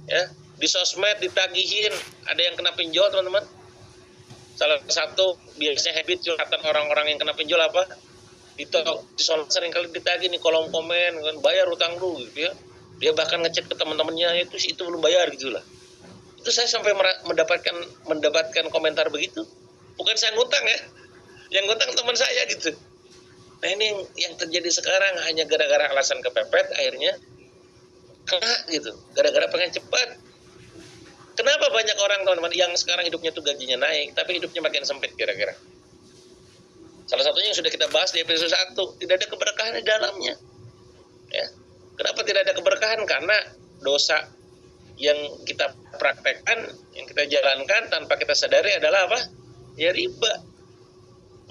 ya, di sosmed ditagihin, ada yang kena pinjol teman-teman. Salah satu biasanya habit curhatan orang-orang yang kena pinjol apa? Di sering kali ditagih nih kolom komen kan, bayar utang lu gitu ya. Dia bahkan ngecek ke teman-temannya itu belum bayar gitu lah. Itu saya sampai mendapatkan komentar begitu. Bukan saya ngutang ya, yang ngutang teman saya gitu. Nah ini yang terjadi sekarang hanya gara-gara alasan kepepet akhirnya kena gitu. Gara-gara pengen cepat. Kenapa banyak orang teman-teman yang sekarang hidupnya tuh gajinya naik, tapi hidupnya makin sempit kira-kira? Salah satunya yang sudah kita bahas di episode 1, tidak ada keberkahan di dalamnya. Ya. Kenapa tidak ada keberkahan? Karena dosa yang kita praktekkan, yang kita jalankan tanpa kita sadari adalah apa? Ya riba.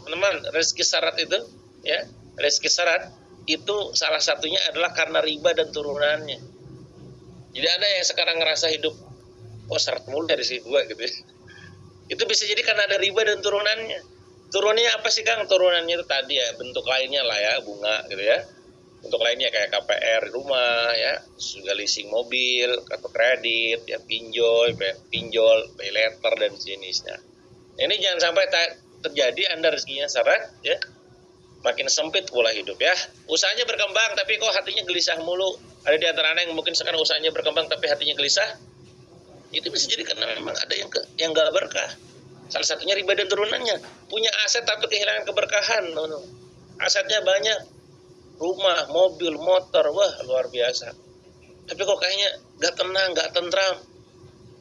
Teman-teman, rezeki syarat itu, ya, rezeki syarat itu salah satunya adalah karena riba dan turunannya. Jadi ada yang sekarang ngerasa hidup, syarat mulu dari segi gua gitu ya. Itu bisa jadi karena ada riba dan turunannya. Turunnya apa sih Kang? Turunannya itu tadi ya, bentuk lainnya lah ya, bunga gitu ya. Untuk lainnya kayak KPR rumah ya, juga leasing mobil, kartu kredit, ya pinjol, pay letter dan jenisnya. Ini jangan sampai terjadi Anda rezekinya syarat ya, makin sempit pola hidup ya. Usahanya berkembang tapi kok hatinya gelisah mulu. Ada di antara Anda yang mungkin sekarang usahanya berkembang tapi hatinya gelisah. Itu bisa jadi karena memang ada yang gak berkah. Salah satunya riba dan turunannya. Punya aset tapi kehilangan keberkahan. Asetnya banyak. Rumah, mobil, motor. Wah, luar biasa. Tapi kok kayaknya gak tenang, gak tentram.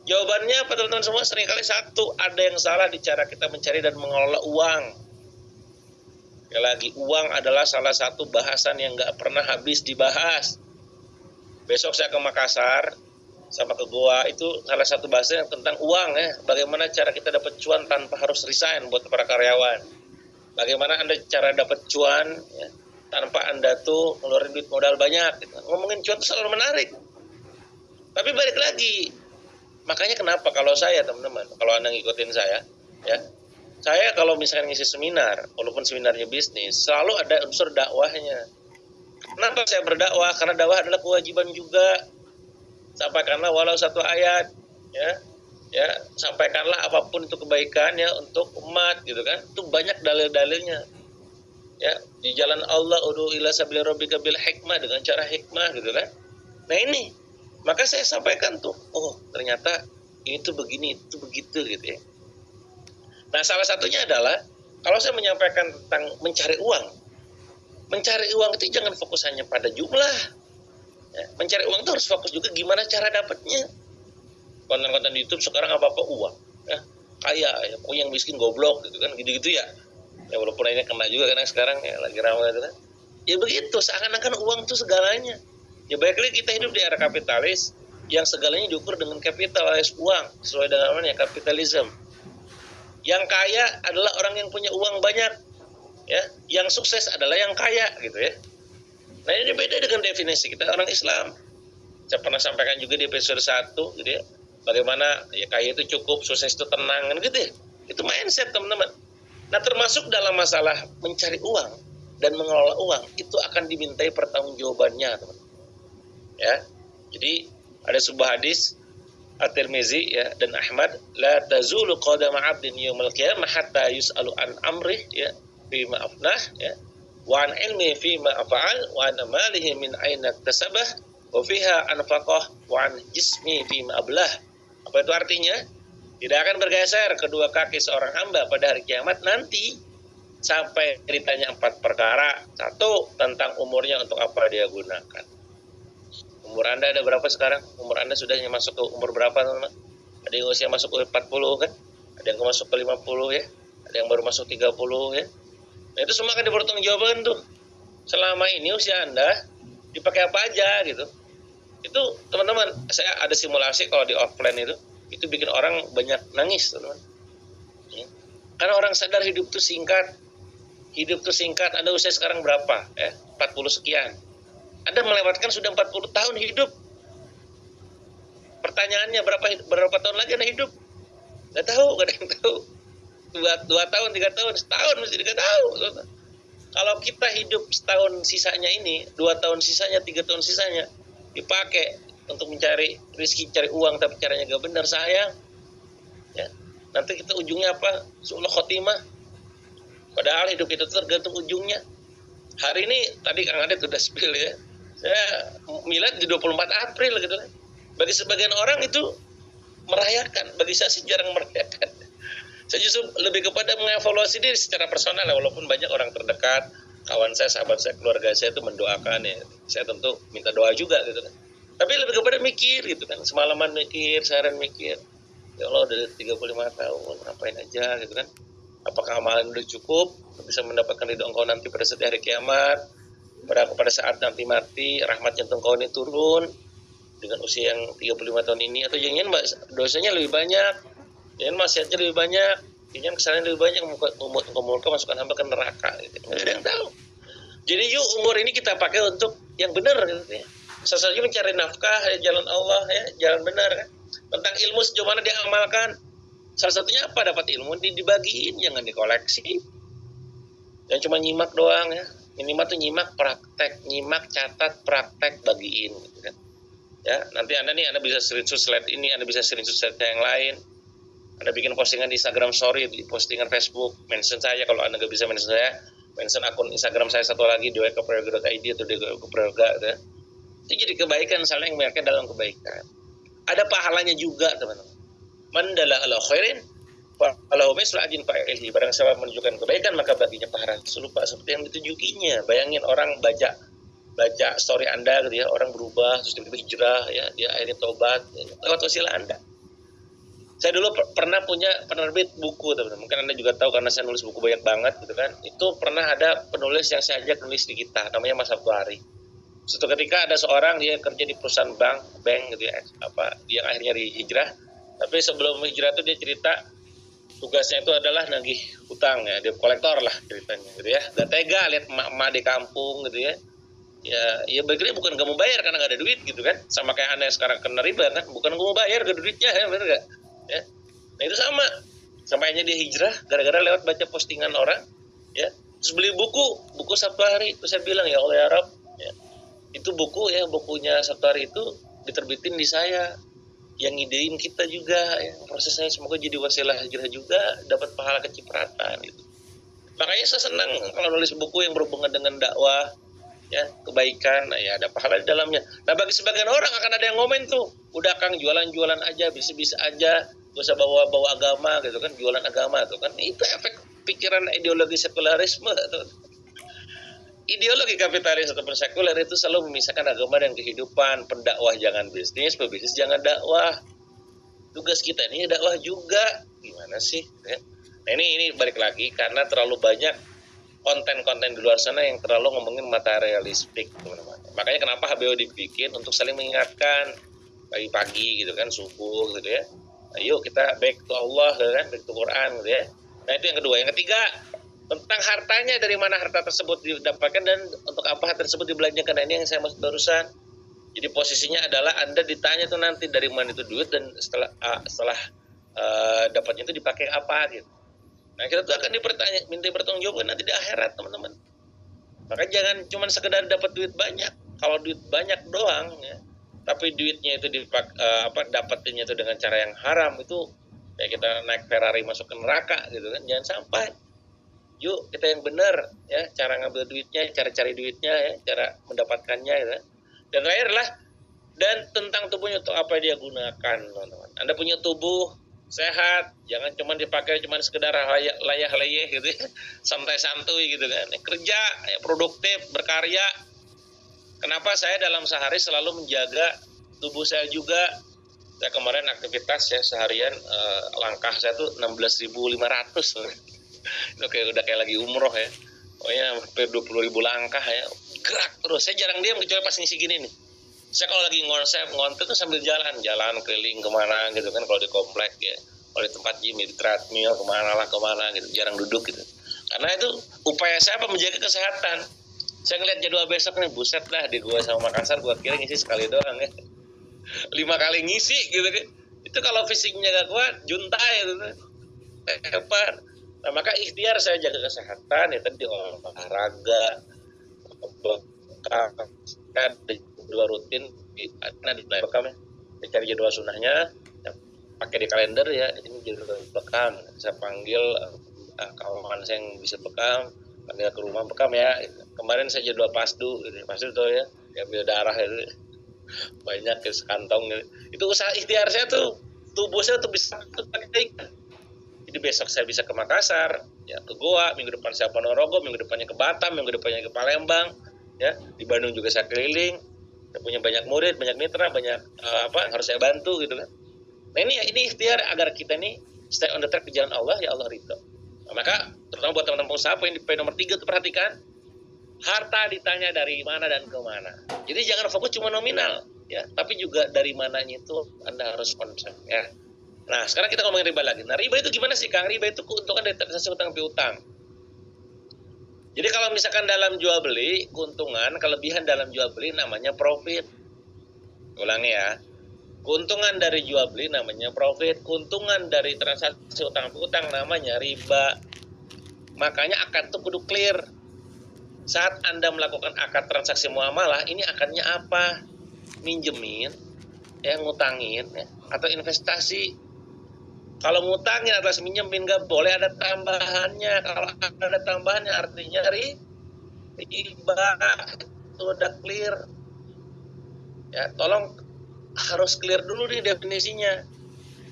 Jawabannya apa teman-teman semua? Seringkali satu, ada yang salah di cara kita mencari dan mengelola uang. Ya lagi, uang adalah salah satu bahasan yang gak pernah habis dibahas. Besok saya ke Makassar, sama ke Goa, itu salah satu bahasan yang tentang uang ya. Bagaimana cara kita dapat cuan tanpa harus resign buat para karyawan. Bagaimana Anda cara dapat cuan ya, tanpa Anda tuh ngeluarin duit modal banyak. Gitu. Ngomongin cuan itu selalu menarik. Tapi balik lagi, makanya kenapa kalau saya teman-teman, kalau Anda ngikutin saya, ya, saya kalau misalnya ngisi seminar, walaupun seminarnya bisnis, selalu ada unsur dakwahnya. Kenapa saya berdakwah? Karena dakwah adalah kewajiban juga. Sampaikanlah walau satu ayat, ya, sampaikanlah apapun itu kebaikan ya untuk umat, gitu kan? Itu banyak dalil-dalilnya. Ya, di jalan Allah, udu ila sabili rabbika bil hikmah, dengan cara hikmah, gitu kan? Nah ini, maka saya sampaikan tuh, oh ternyata ini tuh begini, itu begitu, gitu ya. Nah salah satunya adalah kalau saya menyampaikan tentang mencari uang itu jangan fokus hanya pada jumlah. Ya, mencari uang itu harus fokus juga gimana cara dapatnya. Konten-konten di YouTube sekarang apa-apa uang. Ya, kaya, ya, yang miskin goblok gitu kan, gitu-gitu ya. Ya walaupun ini kena juga karena sekarang ya lagi ramai gitu kan. Ya begitu, seakan-akan uang itu segalanya. Ya baik lagi kita hidup di era kapitalis yang segalanya diukur dengan kapital alias uang, sesuai dengan namanya kapitalisme. Yang kaya adalah orang yang punya uang banyak, ya. Yang sukses adalah yang kaya, gitu ya. Nah ini beda dengan definisi kita orang Islam. Saya pernah sampaikan juga di episode 1, gitu ya. Bagaimana ya kaya itu cukup, sukses itu tenang, kan gitu ya. Itu mindset teman-teman. Nah termasuk dalam masalah mencari uang dan mengelola uang itu akan dimintai pertanggungjawabannya, teman. Ya, jadi ada sebuah hadis At-Tirmizi ya dan Ahmad, la tazulu qadama 'abdin yaumil qiyamah hatta yus'alu an amrih ya fi ma afnah ya wa an ilmi fi ma af'al wa an malihi min aina iktasabah wa fiha anfaqah wa an jismi fi ma ablah. Apa itu artinya? Tidak akan bergeser kedua kaki seorang hamba pada hari kiamat nanti sampai ditanya 4 perkara. 1, tentang umurnya, untuk apa dia gunakan. Umur Anda ada berapa sekarang? Umur Anda sudah masuk ke umur berapa, teman-teman? Ada yang usia masuk ke 40 kan? Ada yang masuk ke 50 ya? Ada yang baru masuk 30 ya? Nah itu semua akan dipertanggungjawabkan tuh. Selama ini usia Anda dipakai apa aja gitu. Itu teman-teman, saya ada simulasi kalau di offline itu bikin orang banyak nangis, teman-teman. Ya. Karena orang sadar hidup itu singkat. Hidup itu singkat. Anda usia sekarang berapa? 40 sekian. Anda melewatkan sudah 40 tahun hidup. Pertanyaannya berapa tahun lagi Anda hidup? Gak tahu, gak ada yang tahu. 2 tahun, 3 tahun, setahun mesti gak tahu. Kalau kita hidup setahun sisanya ini, 2 tahun sisanya, 3 tahun sisanya dipakai untuk mencari rezeki, cari uang, tapi caranya gak benar, sayang. Ya. Nanti kita ujungnya apa? Su'ul khotimah. Padahal hidup kita tergantung ujungnya. Hari ini tadi Kang Adet udah spill ya. Saya milad di 24 April gitu kan. Bagi sebagian orang itu merayakan, bagi saya sih jarang merayakan. Saya justru lebih kepada mengevaluasi diri secara personal ya, walaupun banyak orang terdekat, kawan saya, sahabat saya, keluarga saya itu mendoakan ya. Saya tentu minta doa juga gitu kan. Tapi lebih kepada mikir gitu kan. Semalaman mikir, seharian mikir. Ya Allah udah 35 tahun, ngapain aja gitu kan. Apakah amalan udah cukup bisa mendapatkan ridho Engkau nanti pada saat hari kiamat, pada saat nanti mati rahmatnya Engkau ini turun dengan usia yang 35 tahun ini, atau jangan dosanya lebih banyak, jangan maksiatnya lebih banyak, jangan kesalahan lebih banyak, Engkau masukkan hamba ke neraka gitu. Nggak ada yang tahu. Jadi yuk umur ini kita pakai untuk yang benar gitu ya. Salah satunya mencari nafkah ya, jalan Allah ya, jalan benar kan. Tentang ilmu sejauh mana dia amalkan. Salah satunya apa? Dapat ilmu dibagiin, jangan dikoleksi. Jangan cuma nyimak doang ya. Minimal tuh nyimak, praktek, nyimak, catat, praktek, bagiin gitu kan. Ya, nanti Anda bisa screenshot slide ini, Anda bisa screenshot slide yang lain. Anda bikin postingan di Instagram story, di postingan Facebook, mention saya. Kalau Anda nggak bisa mention saya, mention akun Instagram saya satu lagi, dwkeprayoga.id atau dwkeprayoga gitu ya. Itu jadi kebaikan, saling mengingatkan dalam kebaikan. Ada pahalanya juga, teman-teman. Man dalla ala khairin Falahu mislu ajrin fa'ilihi, barang siapa menunjukkan kebaikan maka baginya pahala serupa seperti yang ditunjukinya. Bayangin orang baca story Anda gitu ya, orang berubah terus tiba-tiba hijrah ya, dia akhirnya tobat ya, lewat wasilah Anda. Saya dulu pernah punya penerbit buku, teman-teman. Mungkin Anda juga tahu karena saya nulis buku banyak banget gitu kan. Itu pernah ada penulis yang saya ajak nulis di kita, namanya Mas Abduari. Suatu ketika ada seorang dia kerja di perusahaan bank gitu ya, dia akhirnya hijrah. Tapi sebelum hijrah itu dia cerita tugasnya itu adalah nagih hutang ya, dia kolektor lah ceritanya gitu ya. Gak tega lihat emak-emak di kampung gitu ya. Ya berarti bukan kamu bayar karena gak ada duit gitu kan. Sama kayak Anda yang sekarang kena riba kan, bukan kamu bayar ke duitnya ya, benar gak? Ya. Nah itu sama. Sampainya dia hijrah gara-gara lewat baca postingan orang ya. Terus beli buku Sabtu Hari. Terus saya bilang, ya Allah ya Rabb ya, itu bukunya Sabtu Hari itu diterbitin di saya, yang ngidein kita juga ya. Prosesnya semoga jadi wasilah hijrah juga, dapat pahala kecipratan gitu. Makanya saya senang kalau nulis buku yang berhubungan dengan dakwah ya, kebaikan, ya ada pahala di dalamnya. Nah bagi sebagian orang akan ada yang ngomen tuh, udah Kang jualan-jualan aja, bisa-bisa aja, gak usah bawa agama gitu kan, jualan agama tuh kan. Itu efek pikiran ideologi sekularisme tuh. Ideologi kapitalis ataupun sekuler itu selalu memisahkan agama dan kehidupan. Pendakwah jangan bisnis, pebisnis jangan dakwah. Tugas kita ini dakwah juga. Gimana sih? Nah ini balik lagi karena terlalu banyak konten-konten di luar sana yang terlalu ngomongin materialistik, teman-teman. Makanya kenapa HBO dibikin untuk saling mengingatkan pagi-pagi gitu kan, subuh gitu ya. Ayo kita back to Allah gitu kan, back to Quran gitu ya. Nah itu yang kedua. Yang ketiga, tentang hartanya, dari mana harta tersebut didapatkan dan untuk apa harta tersebut dibelanjakan. Nah ini yang saya maksud barusan. Jadi posisinya adalah Anda ditanya tuh nanti dari mana itu duit dan setelah dapatnya itu dipakai apa gitu. Nah kita tuh akan minta pertanggungjawaban nanti di akhirat, teman-teman. Maka jangan cuma sekedar dapat duit banyak. Kalau duit banyak doang ya, tapi duitnya itu dapatinnya itu dengan cara yang haram, itu kayak kita naik Ferrari masuk ke neraka gitu kan. Jangan sampai. Yuk kita yang benar ya, cara ngambil duitnya, cara cari duitnya ya, cara mendapatkannya ya. Dan terakhirlah, dan tentang tubuhnya untuk apa dia gunakan, teman-teman. Anda punya tubuh sehat, jangan cuma dipakai cuma sekedar layah-layah gitu ya, santai-santuy gitu kan. Kerja ya, produktif, berkarya. Kenapa saya dalam sehari selalu menjaga tubuh saya juga? Saya kemarin aktivitas ya seharian, langkah saya tuh 16.500. Itu udah kayak lagi umroh ya. Pokoknya hampir 20.000 langkah ya. Gerak terus. Saya jarang diam kecuali pas ngisi gini nih. Saya kalau lagi ngonten tuh sambil jalan keliling kemana gitu kan, kalau di komplek ya. Kalau di tempat gym, di treadmill kemana gitu. Jarang duduk gitu. Karena itu upaya saya menjaga kesehatan. Saya ngeliat jadwal besok nih, buset dah di gua sama Makassar, gua kira ngisi sekali doang ya. 5 kali ngisi gitu kan. Itu kalau fisiknya gak kuat, juntai gitu kan. Nah maka ikhtiar saya jaga kesehatan ya, tadi olahraga, bekam, jadwal rutin, di bekam ya, dicari jadwal sunnahnya, ya, pakai di kalender ya, ini jadwal bekam. Saya panggil kawan saya yang bisa bekam, panggil ke rumah bekam ya. Kemarin saya jadwal pasdu tuh ya, ambil darah itu banyak ke sekantong gitu. Itu usaha ikhtiar saya tuh, tubuh saya tuh bisa pakai. Jadi besok saya bisa ke Makassar, ya ke Goa, minggu depan saya Ponorogo, minggu depannya ke Batam, minggu depannya ke Palembang, ya di Bandung juga saya keliling. Saya punya banyak murid, banyak mitra, banyak harus saya bantu gitu kan. Nah ini ikhtiar agar kita nih stay on the track di jalan Allah, ya Allah ridho. Nah, maka terutama buat teman-teman pengusaha, poin di poin nomor 3 itu perhatikan, harta ditanya dari mana dan kemana. Jadi jangan fokus cuma nominal, ya, tapi juga dari mananya itu Anda harus concern, ya. Nah, sekarang kita ngomongin riba lagi. Nah, riba itu gimana sih, Kang? Riba itu keuntungan dari transaksi utang piutang. Jadi kalau misalkan dalam jual beli, keuntungan, kelebihan dalam jual beli namanya profit. Ulangi ya. Keuntungan dari jual beli namanya profit. Keuntungan dari transaksi utang piutang namanya riba. Makanya akad itu kudu clear. Saat Anda melakukan akad transaksi muamalah, ini akadnya apa? Minjemin, ya, ngutangin, ya, atau investasi. Kalau ngutangin atas minjemin nggak boleh ada tambahannya. Kalau ada tambahannya artinya riba. Itu udah clear. Ya, tolong harus clear dulu nih definisinya.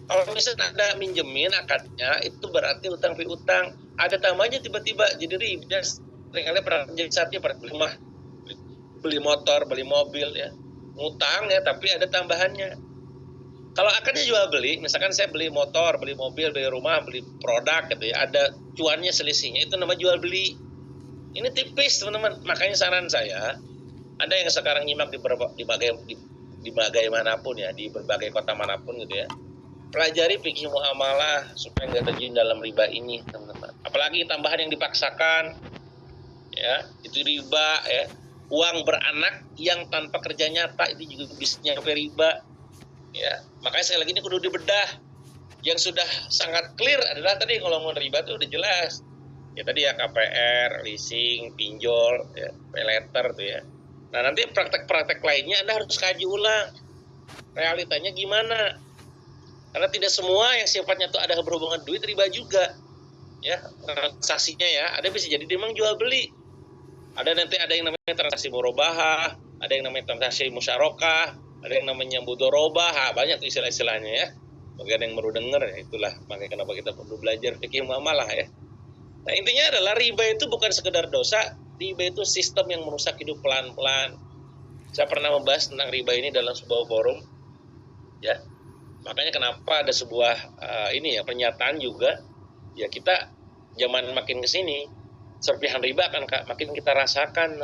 Kalau misalnya ada minjemin akadnya, itu berarti utang piutang. Ada tambahnya tiba-tiba jadi riba. Seringkali pernah jadi saatnya pada beli rumah, beli motor, beli mobil ya, ngutang ya, tapi ada tambahannya. Kalau akadnya jual beli, misalkan saya beli motor, beli mobil, beli rumah, beli produk gitu ya, ada cuannya selisihnya, itu namanya jual beli. Ini tipis teman-teman. Makanya saran saya, ada yang sekarang nyimak di berbagai manapun ya, di berbagai kota manapun gitu ya, pelajari fikih muamalah supaya nggak terjun dalam riba ini teman-teman. Apalagi tambahan yang dipaksakan ya, itu riba ya. Uang beranak yang tanpa kerja nyata itu juga bisa nyampe riba ya. Makanya sekali lagi ini kudu dibedah. Yang sudah sangat clear adalah tadi kalau mau riba itu udah jelas ya, tadi ya KPR, leasing, pinjol ya, pay letter tuh ya. Nah nanti praktek-praktek lainnya Anda harus kaji ulang realitanya gimana, karena tidak semua yang sifatnya itu ada berhubungan duit riba juga ya, transaksinya ya. Ada bisa jadi memang jual beli, ada nanti ada yang namanya transaksi murabahah, ada yang namanya transaksi musyarakah, ada yang namanya mudharabah, banyak tuh istilah-istilahnya ya. Bagi ada yang baru dengar ya, itulah makanya kenapa kita perlu belajar fikih muamalah ya. Nah intinya adalah riba itu bukan sekedar dosa, riba itu sistem yang merusak hidup pelan-pelan. Saya pernah membahas tentang riba ini dalam sebuah forum ya. Makanya kenapa ada sebuah pernyataan juga ya, kita zaman makin kesini serpihan riba akan makin kita rasakan,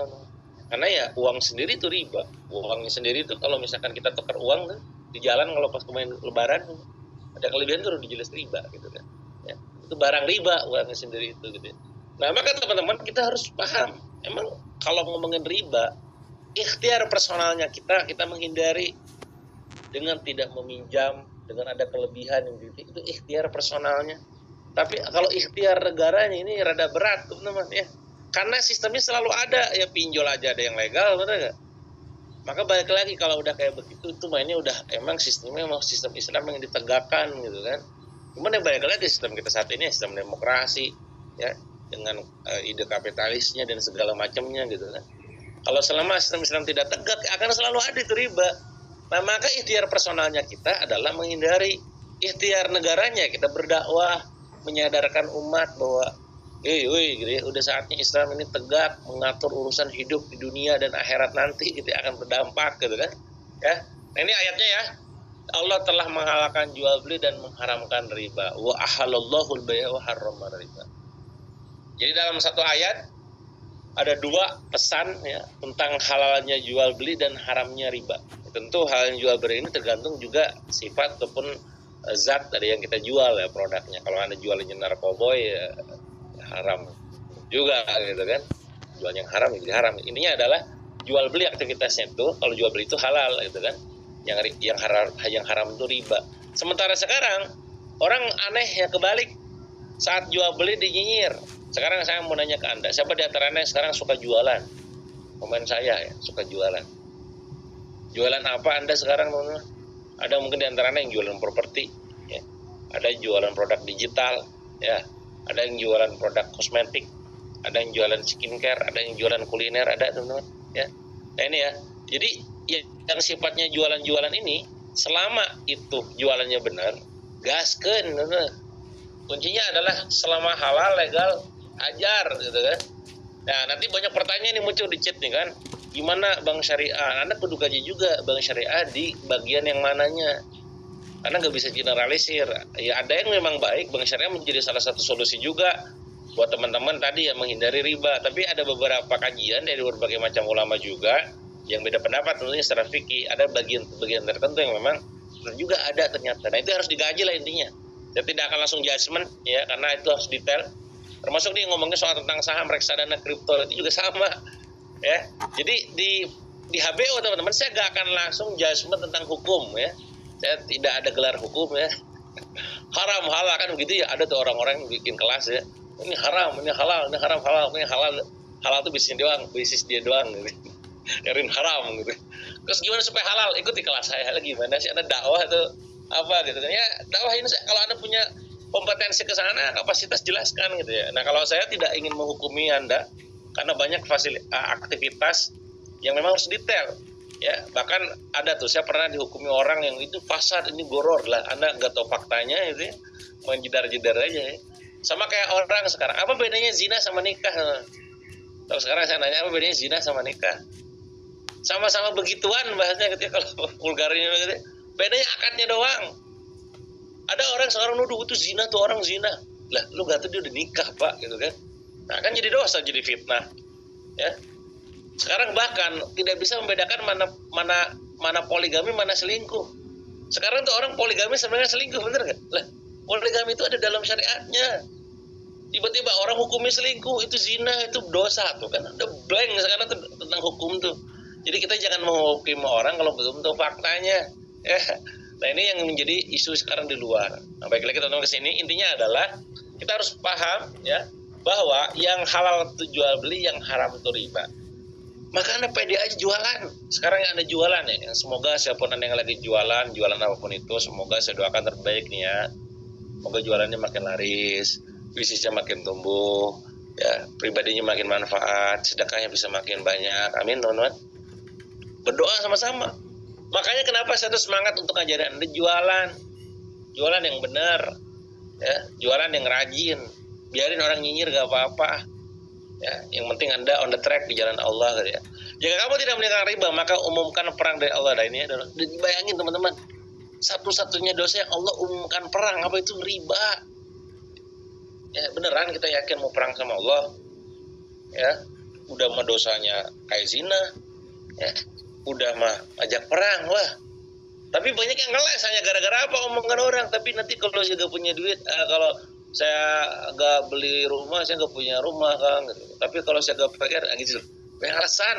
karena ya uang sendiri itu riba. Uangnya sendiri itu kalau misalkan kita tukar uang kan di jalan, kalau pas kemarin lebaran ada kelebihan itu udah jelas riba gitu kan ya. Itu barang riba uangnya sendiri itu gitu ya. Nah maka teman-teman kita harus paham, emang kalau ngomongin riba, ikhtiar personalnya kita menghindari dengan tidak meminjam, dengan ada kelebihan yang itu ikhtiar personalnya. Tapi kalau ikhtiar negaranya ini rada berat teman-teman ya, karena sistemnya selalu ada ya, pinjol aja ada yang legal, benar nggak? Maka balik lagi kalau udah kayak begitu, itu mainnya udah emang sistemnya emang sistem Islam yang ditegakkan gitu kan. Cuman yang balik lagi sistem kita saat ini sistem demokrasi ya, dengan ide kapitalisnya dan segala macamnya gitu kan. Kalau selama sistem Islam tidak tegak, akan selalu ada itu riba. Nah maka ikhtiar personalnya kita adalah menghindari. Ikhtiar negaranya kita berdakwah, menyadarkan umat bahwa gitu ya, udah saatnya Islam ini tegak mengatur urusan hidup di dunia dan akhirat nanti, itu akan berdampak gitu kan ya. Nah ini ayatnya ya, Allah telah menghalalkan jual beli dan mengharamkan riba. Wa ahallallahu al-bai'a wa harrama riba. Jadi dalam satu ayat ada dua pesan ya tentang halalnya jual beli dan haramnya riba. Tentu hal yang jual beli ini tergantung juga sifat ataupun zat dari yang kita jual ya, produknya. Kalau Anda jualnya narkoba ya haram juga gitu kan. Jual yang haram jadi haram. Intinya adalah jual beli aktivitasnya itu, kalau jual beli itu halal gitu kan. Yang haram itu riba. Sementara sekarang orang aneh ya, kebalik. Saat jual beli dinyinyir. Sekarang saya mau nanya ke Anda, siapa di antara Anda yang sekarang suka jualan? Komen saya ya, suka jualan. Jualan apa Anda sekarang? Ada mungkin di antara Anda yang jualan properti ya. Ada yang jualan produk digital ya. Ada yang jualan produk kosmetik, ada yang jualan skincare, ada yang jualan kuliner, ada teman-teman ya. Nah ini ya. Jadi yang sifatnya jualan-jualan ini, selama itu jualannya benar, gaskeun benar. Kuncinya adalah selama halal legal ajar gitu kan. Nah nanti banyak pertanyaan yang muncul di chat nih kan, gimana bank syariah? Anda kudu kaji juga bank syariah di bagian yang mananya, karena nggak bisa generalisir ya. Ada yang memang baik, bank syariah menjadi salah satu solusi juga buat teman-teman tadi yang menghindari riba. Tapi ada beberapa kajian dari berbagai macam ulama juga yang beda pendapat tentunya secara fikih. Ada bagian tertentu yang memang juga ada ternyata. Nah itu harus dikaji lah intinya. Saya tidak akan langsung judgement ya, karena itu harus detail. Termasuk nih ngomongnya soal tentang saham, reksadana, kripto itu juga sama ya. Jadi di HBO teman-teman, saya gak akan langsung judgement tentang hukum ya. Saya tidak ada gelar hukum ya. Haram halal kan begitu ya, ada tuh orang-orang yang bikin kelas ya. Ini haram, ini halal, ini haram halal, ini halal. Halal tuh bisnis dia doang gitu. Yarin haram gitu. Terus gimana supaya halal? Ikuti kelas saya lagi, gimana sih, ada dakwah atau apa gitu kan ya. Dakwah ini kalau Anda punya kompetensi ke sana, kapasitas jelaskan gitu ya. Nah kalau saya tidak ingin menghukumi Anda, karena banyak aktivitas yang memang harus detail Ya, bahkan ada tuh, saya pernah dihukumi orang yang itu fasad, ini goror lah, Anda nggak tahu faktanya itu ya, main jedar-jedar aja ya. Sama kayak orang sekarang, apa bedanya zina sama nikah? Terus sekarang saya nanya, apa bedanya zina sama nikah? Sama-sama begituan bahasnya ketika kalau vulgarnya gitu. Bedanya akadnya doang. Ada orang sekarang nuduh itu zina, tuh orang zina. Lah, lu gak tahu dia udah nikah, Pak, gitu kan. Nah, kan jadi dosa, jadi fitnah. Ya. Sekarang bahkan tidak bisa membedakan mana poligami, mana selingkuh. Sekarang tuh orang poligami sebenarnya selingkuh, bener gak? Lah, poligami itu ada dalam syariatnya. Tiba-tiba orang hukumnya selingkuh, itu zina, itu dosa tuh kan. Udah blank sekarang tuh tentang hukum tuh. Jadi kita jangan menghukumi orang kalau belum tahu faktanya. Ya. Nah, ini yang menjadi isu sekarang di luar. Nah, baik lagi teman-teman kesini, intinya adalah kita harus paham ya bahwa yang halal itu jual beli, yang haram itu riba. Maka Anda pede aja jualan. Sekarang yang Anda jualan ya. Semoga siapapun Anda yang lagi jualan apapun itu, semoga saya doakan terbaik nih ya. Semoga jualannya makin laris, bisnisnya makin tumbuh, ya, pribadinya makin manfaat, sedekahnya bisa makin banyak. Amin, teman-teman. Berdoa sama-sama. Makanya kenapa saya tuh semangat untuk ngajarin Anda jualan yang benar, ya, jualan yang rajin. Biarin orang nyinyir gak apa-apa. Ya, yang penting Anda on the track di jalan Allah gitu ya. Jika kamu tidak meninggalkan riba, maka umumkan perang dari Allah. Nah, ini adalah, bayangin teman-teman, satu-satunya dosa yang Allah umumkan perang, apa itu? Riba. Ya, beneran kita yakin mau perang sama Allah? Ya, udah mah dosanya kayak zina, ya, udah mah ajak perang, wah. Tapi banyak yang ngeles hanya gara-gara apa omongan orang. Tapi nanti kalau saya gak punya duit, kalau saya gak beli rumah, saya gak punya rumah kan gitu. Tapi kalau saya gak pakai gitu, banyak alasan.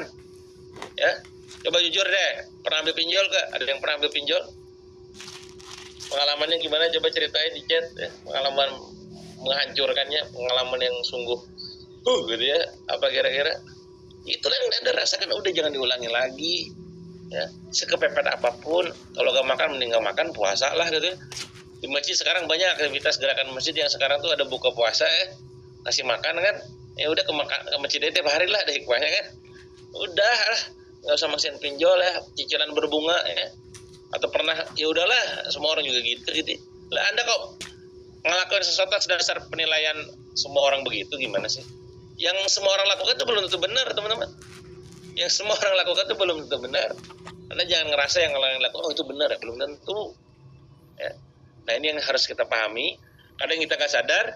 Ya, coba jujur deh, pernah ambil pinjol gak? Ada yang pernah ambil pinjol? Pengalamannya gimana? Coba ceritain di chat ya. Pengalaman menghancurkannya, pengalaman yang sungguh gitu ya. Apa kira-kira? Itulah yang Anda rasakan, udah jangan diulangi lagi. Ya, sekepepet apapun, kalau gak makan mending gak makan, puasa lah gitu ya. Di masjid sekarang banyak aktivitas gerakan masjid yang sekarang tuh ada buka puasa ya, ngasih makan kan, ya udah ke masjid tiap hari lah, ada hikmahnya kan. Udah lah, nggak usah maksain pinjol ya, cicilan berbunga ya. Atau pernah, ya udahlah, semua orang juga gitu. Lah Anda kok ngelakuin sesuatu atas dasar penilaian semua orang begitu, gimana sih? Yang semua orang lakukan itu belum tentu benar, teman-teman. Yang semua orang lakukan itu belum tentu benar. Anda jangan ngerasa yang orang lakukan, oh itu benar ya, belum tentu. Ya. Nah, ini yang harus kita pahami. Kadang kita gak sadar,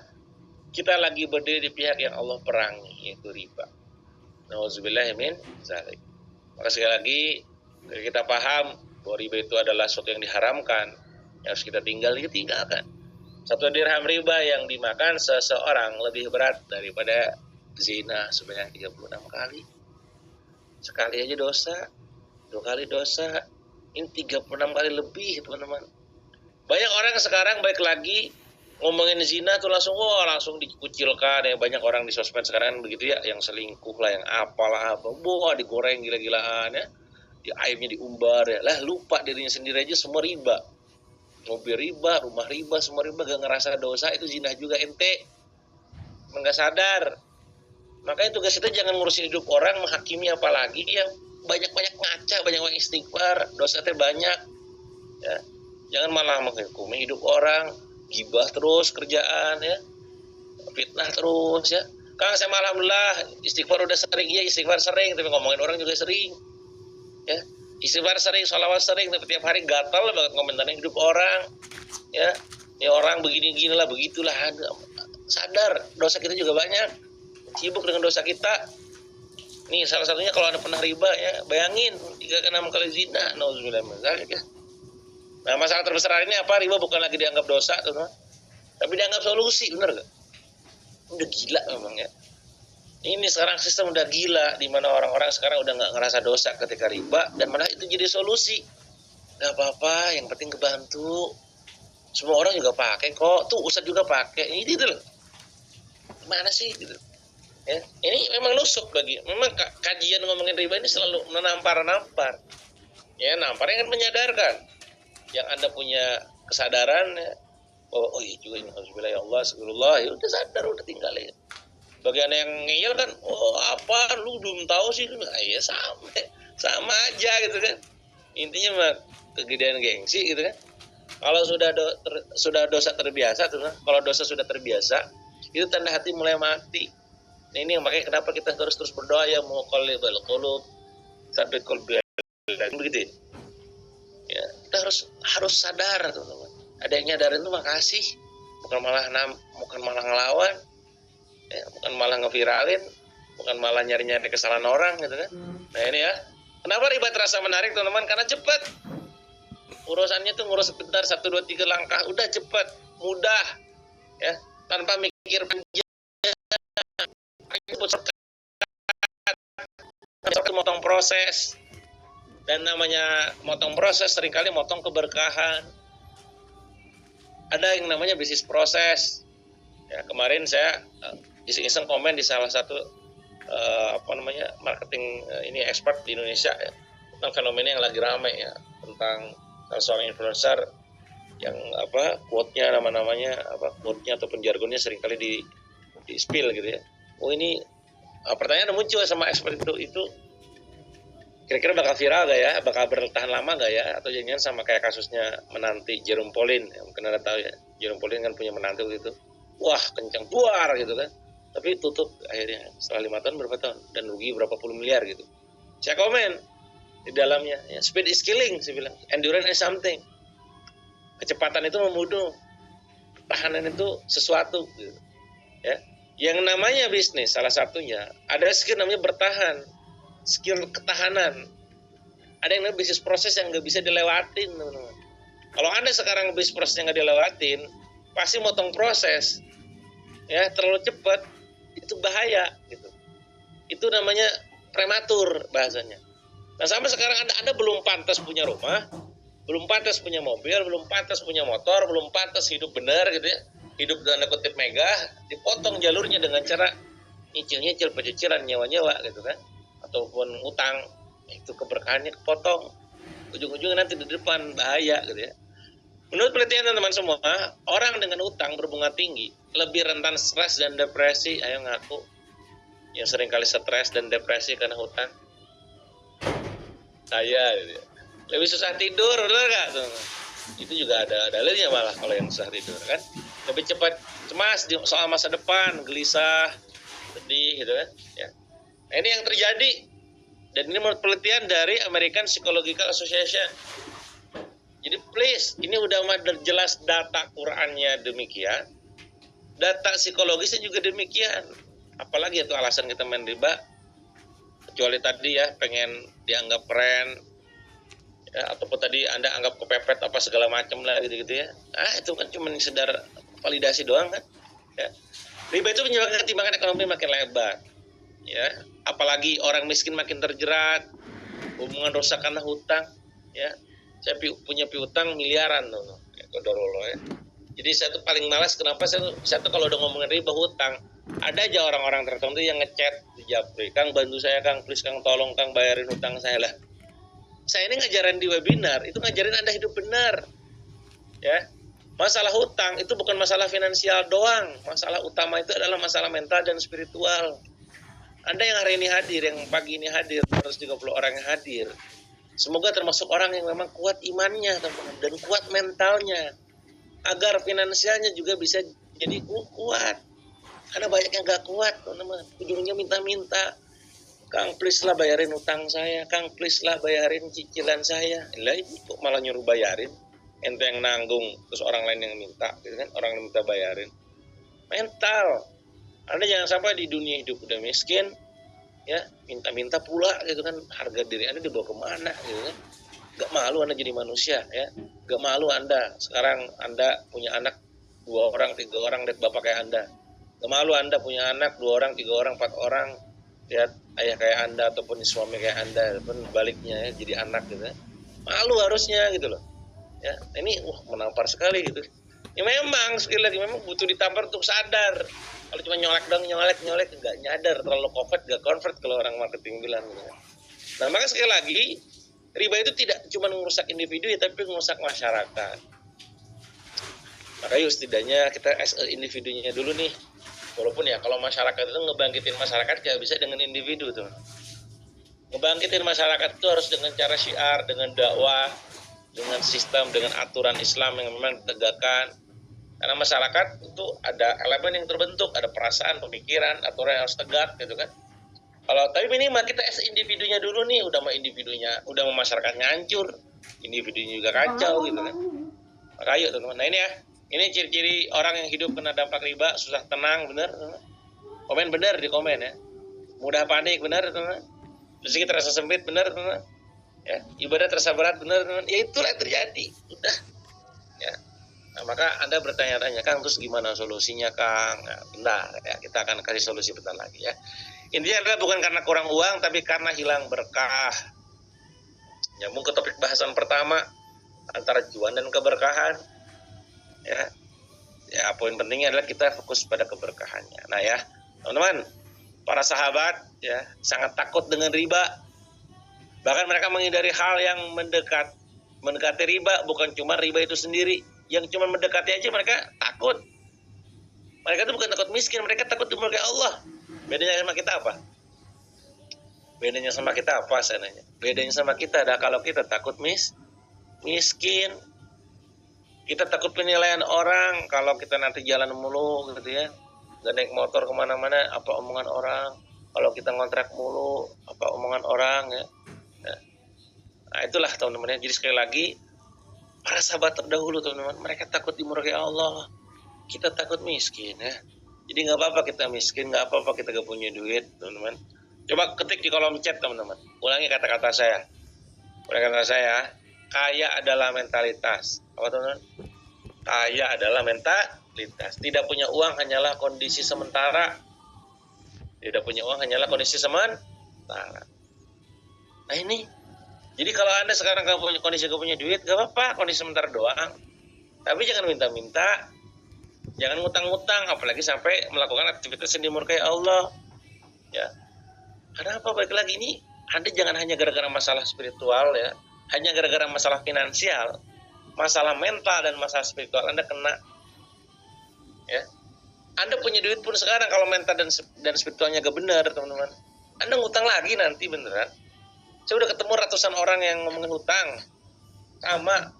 kita lagi berdiri di pihak yang Allah perangi, yaitu riba. Nauzubillah min dzalik. Maka sekali lagi kita paham bahwa riba itu adalah sesuatu yang diharamkan, yang harus kita tinggalkan. 1 dirham riba yang dimakan seseorang lebih berat daripada zina sebanyak 36 kali. Sekali aja dosa, 2 kali dosa, ini 36 kali lebih, teman-teman. Banyak orang sekarang baik lagi ngomongin zina tuh langsung dikucilkan ya. Banyak orang di sosmed sekarang begitu ya, yang selingkuh lah, yang apalah apa, digoreng gila-gilaan ya, aibnya diumbar ya. Lah lupa dirinya sendiri aja semua riba, mobil riba, rumah riba, semua riba, gak ngerasa dosa, itu zina juga ente, nggak sadar. Makanya tugas kita jangan ngurusin hidup orang, menghakimi, apalagi yang banyak-banyak ngaca, banyak-banyak istighfar, dosa teh banyak ya. Jangan malah menghukumi hidup orang, gibah terus kerjaan ya, fitnah terus ya. Kang, saya alhamdulillah istighfar udah sering, ya istighfar sering, tapi ngomongin orang juga sering ya. Istighfar sering, sholawat sering, tapi tiap hari gatal banget ngomentarin hidup orang ya. Ini orang begini-gini lah, begitulah. Sadar dosa kita juga banyak, sibuk dengan dosa kita. Nih salah satunya kalau Anda pernah riba ya, bayangin 3-6 kali zina, nauzubillah min dzalik ya. Nah, masalah terbesar hari ini apa? Riba bukan lagi dianggap dosa, teman-teman, tapi dianggap solusi, bener gak? Udah gila memang ya. Ini sekarang sistem udah gila, di mana orang-orang sekarang udah nggak ngerasa dosa ketika riba, dan malah itu jadi solusi. Gak apa-apa, yang penting kebantu. Semua orang juga pakai kok, tuh Ustadz juga pakai, ini gitu loh. Gimana sih gitu? Ya, ini memang nusuk lagi. Memang kajian ngomongin riba ini selalu menampar. Ya, namparnya kan menyadarkan. Yang Anda punya kesadaran ya, bahwa oh iya juga ini alhamdulillah ya Allah, astagfirullah, ya udah sadar, udah tinggalin. Bagi Anda yang ngeyel kan, oh apa lu belum tahu sih, ya sampai Sama aja gitu kan. Intinya mah kegedean gengsi gitu kan. Kalau sudah dosa terbiasa tuh, kalau dosa sudah terbiasa, itu tanda hati mulai mati. Nah, ini yang makanya kenapa kita terus berdoa ya muqallibal qulub, tsabbit qalbi begitu. Ya, kita harus sadar teman-teman. Ada yang nyadarin tuh makasih, bukan malah ngelawan, ya, bukan malah ngeviralin, bukan malah nyari-nyari kesalahan orang gitu kan. Nah ini ya, kenapa riba terasa menarik teman-teman? Karena cepat. Urusannya tuh ngurus sebentar 1, 2, 3 langkah, udah cepat, mudah, ya, tanpa mikir panjang. Motong proses, dan namanya motong proses seringkali motong keberkahan. Ada yang namanya bisnis proses. Ya, kemarin saya iseng-iseng komen di salah satu marketing ini expert di Indonesia ya, tentang fenomena yang lagi ramai ya, tentang seorang influencer yang quote-nya quote-nya ataupun jargonnya seringkali di spill gitu ya. Oh ini pertanyaan muncul sama expert itu kira-kira bakal viral gak ya, bakal bertahan lama gak ya, atau jangan sama kayak kasusnya menanti Jerome Pauline ya, mungkin ada tahu ya, Jerome Pauline kan punya menanti gitu, wah kencang buar gitu kan, tapi tutup akhirnya setelah 5 tahun berapa tahun dan rugi berapa puluh miliar gitu. Saya komen di dalamnya, ya, speed is killing, saya bilang, endurance is something, kecepatan itu membunuh, tahanan itu sesuatu gitu. Ya, yang namanya bisnis salah satunya ada skill namanya bertahan, skill ketahanan. Ada yang namanya bisnis proses yang nggak bisa dilewatin, teman-teman. Kalau Anda sekarang bisnis proses yang nggak dilewatin, pasti motong proses, ya terlalu cepat, itu bahaya gitu. Itu namanya prematur bahasanya. Nah sampai sekarang Anda belum pantas punya rumah, belum pantas punya mobil, belum pantas punya motor, belum pantas hidup benar gitu ya, hidup tanda kutip megah, dipotong jalurnya dengan cara nyicil pecicilan, nyewa gitu kan, ataupun utang, itu keberkahannya kepotong, ujung-ujungnya nanti di depan bahaya gitu ya. Menurut penelitian teman-teman semua, orang dengan utang berbunga tinggi lebih rentan stres dan depresi. Ayo ngaku yang sering kali stres dan depresi karena hutang. Saya gitu ya. Lebih susah tidur, benar nggak? Itu juga ada dalilnya malah kalau yang susah tidur kan. Lebih cepat cemas soal masa depan, gelisah, sedih gitu kan. Ya. Nah, ini yang terjadi. Dan ini menurut penelitian dari American Psychological Association. Jadi please, ini udah jelas data Qurannya demikian, data psikologisnya juga demikian. Apalagi itu alasan kita main riba, kecuali tadi ya pengen dianggap keren, ya, ataupun tadi Anda anggap kepepet apa segala macam lah gitu-gitu ya. Itu kan cuma sekedar validasi doang kan. Ya. Riba itu menyebabkan ketimbangan ekonomi makin lebar. Ya, apalagi orang miskin makin terjerat, hubungan rusak karena hutang. Ya, saya punya piutang miliaran tuh, ya, ya. Jadi saya tuh paling malas, kenapa saya tuh kalau udah ngomongin riba hutang, ada aja orang-orang tertentu yang ngechat di Japri, Kang bantu saya Kang, please Kang tolong Kang bayarin hutang saya lah. Saya ini ngajarin di webinar, itu ngajarin Anda hidup benar. Ya. Masalah hutang itu bukan masalah finansial doang, masalah utama itu adalah masalah mental dan spiritual. Anda yang hari ini hadir, yang pagi ini hadir, 130 orang yang hadir, semoga termasuk orang yang memang kuat imannya teman-teman, dan kuat mentalnya, agar finansialnya juga bisa jadi kuat. Karena banyak yang gak kuat teman-teman, ujungnya minta-minta, Kang please lah bayarin utang saya, Kang please lah bayarin cicilan saya. Lah ini kok malah nyuruh bayarin, ente yang nanggung, terus orang lain yang minta gitu kan, orang yang minta bayarin. Mental. Anda jangan sampai di dunia hidup udah miskin, ya minta-minta pula gitu kan, harga diri Anda dibawa kemana gitu kan. Gak malu Anda jadi manusia ya, gak malu Anda sekarang Anda punya anak 2 orang 3 orang lihat bapak kayak Anda, gak malu Anda punya anak 2 orang 3 orang 4 orang lihat ayah kayak Anda ataupun suami kayak Anda, ataupun baliknya ya, jadi anak gitu ya. Malu harusnya gitu loh ya. Ini menampar sekali gitu ya. Memang sekali lagi memang butuh ditampar untuk sadar. Kalau cuma nyolek nggak nyadar, terlalu gak convert kalau orang marketing bilang gitu. Nah maka sekali lagi riba itu tidak cuma merusak individu ya, tapi merusak masyarakat. Maka yuk setidaknya kita as individunya dulu nih. Walaupun ya kalau masyarakat itu ngebangkitin masyarakat gak bisa dengan individu tuh. Ngebangkitin masyarakat itu harus dengan cara syiar, dengan dakwah, dengan sistem, dengan aturan Islam yang memang ditegakkan. Karena masyarakat itu ada elemen yang terbentuk, ada perasaan, pemikiran, aturan yang harus tegak gitu kan. Kalau tapi minimal kita individunya dulu nih, udah mau individunya, udah mau masyarakatnya hancur, individunya juga kacau gitu kan. Maka ayo teman-teman. Nah ini ya, ini ciri-ciri orang yang hidup kena dampak riba, susah tenang, bener. Komen bener di komen ya. Mudah panik, bener teman-teman. Rezeki terasa sempit, bener teman-teman. Ya, ibadah terasa berat, bener teman-teman. Ya itulah yang terjadi. Udah. Ya. Nah, maka Anda bertanya-tanya, Kang, terus gimana solusinya, Kang? Nah, bentar, ya, kita akan kasih solusi bentar lagi ya. Intinya adalah bukan karena kurang uang, tapi karena hilang berkah. Nyambung ke topik bahasan pertama, antara cuan dan keberkahan. Ya, poin pentingnya adalah kita fokus pada keberkahannya. Nah ya, teman-teman, para sahabat ya sangat takut dengan riba. Bahkan mereka menghindari hal yang mendekati riba, bukan cuma riba itu sendiri. Yang cuma mendekati aja mereka takut. Mereka itu bukan takut miskin, mereka takut dimurkai Allah. Bedanya sama kita apa? Bedanya sama kita apa saya nanya? Bedanya sama kita adalah kalau kita takut miskin. Kita takut penilaian orang kalau kita nanti jalan mulu gitu ya. Gak naik motor kemana-mana, apa omongan orang. Kalau kita ngontrak mulu, apa omongan orang ya. Nah itulah teman-teman ya. Jadi sekali lagi, para sahabat terdahulu teman-teman, mereka takut dimurkai Allah. Kita takut miskin ya. Jadi gak apa-apa kita miskin, gak apa-apa kita gak punya duit teman-teman. Coba ketik di kolom chat teman-teman. Ulangi kata-kata saya. Kaya adalah mentalitas. Apa teman-teman? Kaya adalah mentalitas. Tidak punya uang hanyalah kondisi sementara. Nah ini. Jadi kalau Anda sekarang gak punya duit, gak apa-apa, kondisi sementara doang. Tapi jangan minta-minta. Jangan ngutang-ngutang, apalagi sampai melakukan aktivitas yang dimurkai Allah. Ya. Karena apa? Baik lagi ini, Anda jangan hanya gara-gara masalah spiritual ya, hanya gara-gara masalah finansial, masalah mental dan masalah spiritual Anda kena. Ya. Anda punya duit pun sekarang kalau mental dan spiritualnya gak benar, teman-teman. Anda ngutang lagi nanti beneran. Saya udah ketemu ratusan orang yang ngomongin hutang. Sama.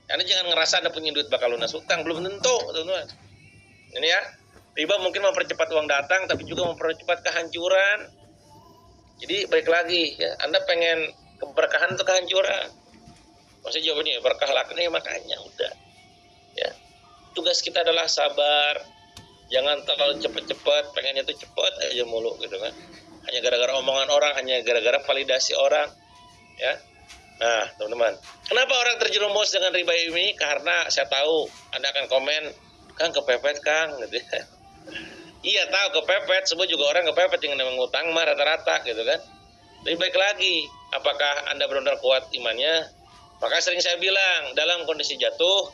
Anda jangan ngerasa Anda punya duit bakal lunas hutang, belum tentu, teman-teman. Ini ya, riba mungkin mempercepat uang datang, tapi juga mempercepat kehancuran. Jadi balik lagi, ya, Anda pengen keberkahan atau kehancuran? Maksudnya jawabannya berkah lah, makanya udah. Ya, tugas kita adalah sabar. Jangan terlalu cepet-cepet, pengennya tuh cepet aja mulu gitu kan. Hanya gara-gara omongan orang, hanya gara-gara validasi orang. Ya. Nah, teman-teman, kenapa orang terjerumus dengan riba ini? Karena saya tahu Anda akan komen, Kang kepepet Kang gitu ya. Iya tahu kepepet, semua juga orang kepepet yang namanya ngutang mah rata-rata gitu kan. Lebih baik lagi, apakah Anda benar-benar kuat imannya? Maka sering saya bilang, dalam kondisi jatuh,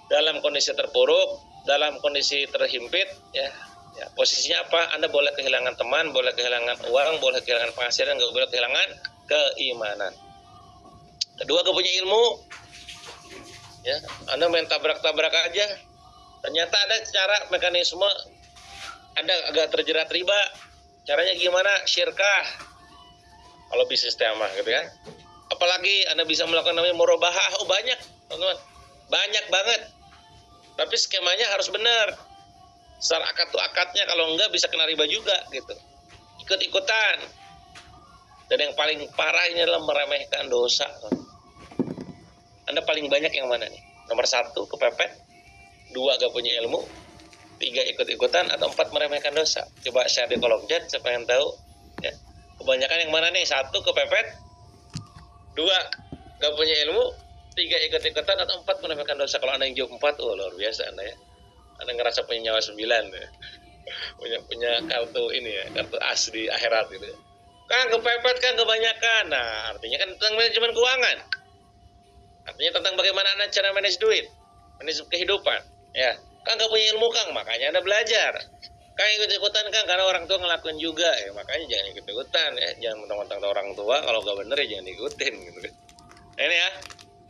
dalam kondisi terpuruk, dalam kondisi terhimpit, ya posisinya apa? Anda boleh kehilangan teman, boleh kehilangan uang, boleh kehilangan penghasilan, nggak boleh kehilangan keimanan. Kedua, gak punya ilmu, ya Anda main tabrak-tabrak aja. Ternyata ada cara mekanisme Anda agak terjerat riba. Caranya gimana? Syirkah. Kalau bisnis tema gitu kan. Apalagi Anda bisa melakukan namanya murabahah. Oh banyak, teman-teman. Banyak banget. Tapi skemanya harus benar. Secara akad tuh akadnya, kalau enggak bisa kena riba juga gitu. Ikut-ikutan. Dan yang paling parah ini adalah meremehkan dosa. Anda paling banyak yang mana nih? Nomor 1, kepepet. 2, gak punya ilmu. 3, ikut-ikutan. Atau 4, meremehkan dosa. Coba share di kolom chat, saya pengen tahu. Ya. Kebanyakan yang mana nih? 1, kepepet. 2, gak punya ilmu. 3, ikut-ikutan. Atau 4, meremehkan dosa. Kalau Anda yang jawab 4, oh luar biasa Anda ya. Anda ngerasa punya nyawa 9 ya. punya kartu ini ya, kartu as di akhirat gitu ya. Kan kepepet kan kebanyakan. Nah, artinya kan tentang manajemen keuangan. Artinya tentang bagaimana Anda cara manage duit, manage kehidupan. Ya, Kang gak punya ilmu Kang, makanya Anda belajar. Kang ikut-ikutan Kang, karena orang tua ngelakuin juga. Ya, makanya jangan ikut-ikutan ya. Jangan mentang-mentang orang tua, kalau gak bener ya jangan ikutin gitu kan. Nah, ini ya.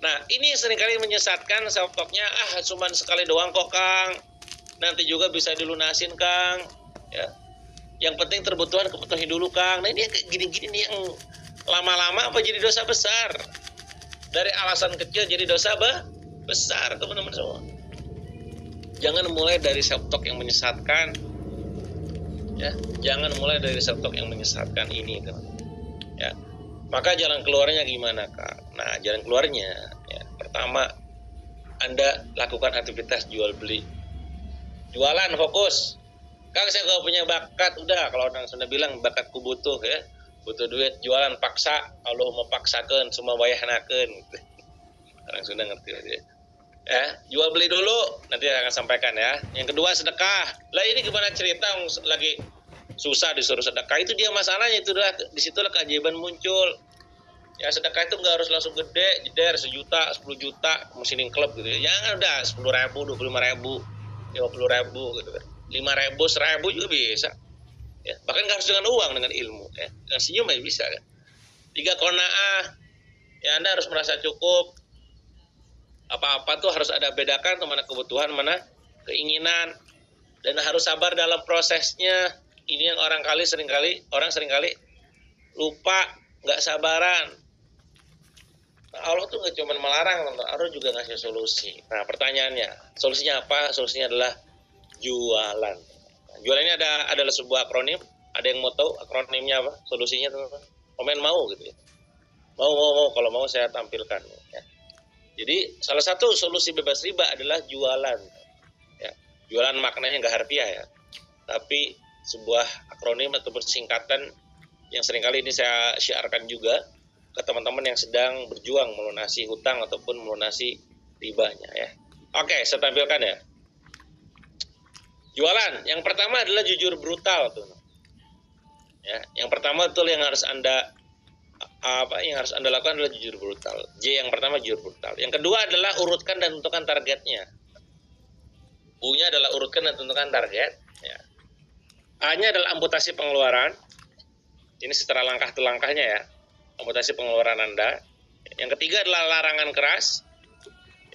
Nah, ini seringkali menyesatkan self-talknya, cuman sekali doang kok Kang. Nanti juga bisa dilunasin Kang. Ya. Yang penting kebutuhan dulu, Kang. Nah ini kayak gini-gini nih yang lama-lama apa jadi dosa besar. Dari alasan kecil jadi dosa besar, teman-teman semua. Jangan mulai dari self-talk yang menyesatkan. Ya, jangan mulai dari self-talk yang menyesatkan ini, teman. Ya. Maka jalan keluarnya gimana, Kak? Nah, jalan keluarnya ya, pertama Anda lakukan aktivitas jual beli. Jualan fokus. Kang saya gak punya bakat, udah kalau orang Sunda bilang bakatku butuh ya. Butuh duit, jualan paksa. Allah mau paksakan semua bayahnakeun. Orang Sunda ngerti aja. Ya, jual beli dulu, nanti akan sampaikan ya. Yang kedua sedekah. Lah ini gimana cerita lagi susah disuruh sedekah, itu dia masalahnya, itu disitulah keajaiban muncul. Ya sedekah itu nggak harus langsung gede, jeder 1 juta, 10 juta, mesin klub gitu ya. Jangan udah 10.000, 25.000, 50.000 gitu kan. 5.000, 1.000 juga bisa. Ya, bahkan nggak harus dengan uang, dengan ilmu ya. Dengan senyum aja bisa kan. 3 qanaah. Ya Anda harus merasa cukup. Apa-apa tuh harus ada bedakan mana kebutuhan, mana keinginan, dan harus sabar dalam prosesnya. Ini yang orang seringkali lupa, nggak sabaran. Nah, Allah tuh nggak cuma melarang, Allah juga ngasih solusi. Nah pertanyaannya, solusinya apa? Solusinya adalah jualan. Nah, jualan ini adalah sebuah akronim. Ada yang mau tahu akronimnya apa? Solusinya teman-teman? Komen mau gitu ya? Mau. Kalau mau saya tampilkan. Ya. Jadi salah satu solusi bebas riba adalah jualan. Ya. Jualan maknanya nggak harfiah ya, tapi sebuah akronim atau singkatan yang seringkali ini saya syiarkan juga ke teman-teman yang sedang berjuang melunasi hutang ataupun melunasi ribanya ya. Oke, saya tampilkan ya. Jualan, yang pertama adalah jujur brutal tuh. Ya, yang pertama betul yang harus Anda lakukan adalah jujur brutal. J yang pertama jujur brutal. Yang kedua adalah urutkan dan tentukan targetnya. U-nya adalah urutkan dan tentukan target ya. A-nya adalah amputasi pengeluaran. Ini secara langkah-langkahnya ya. Amputasi pengeluaran Anda. Yang ketiga adalah larangan keras.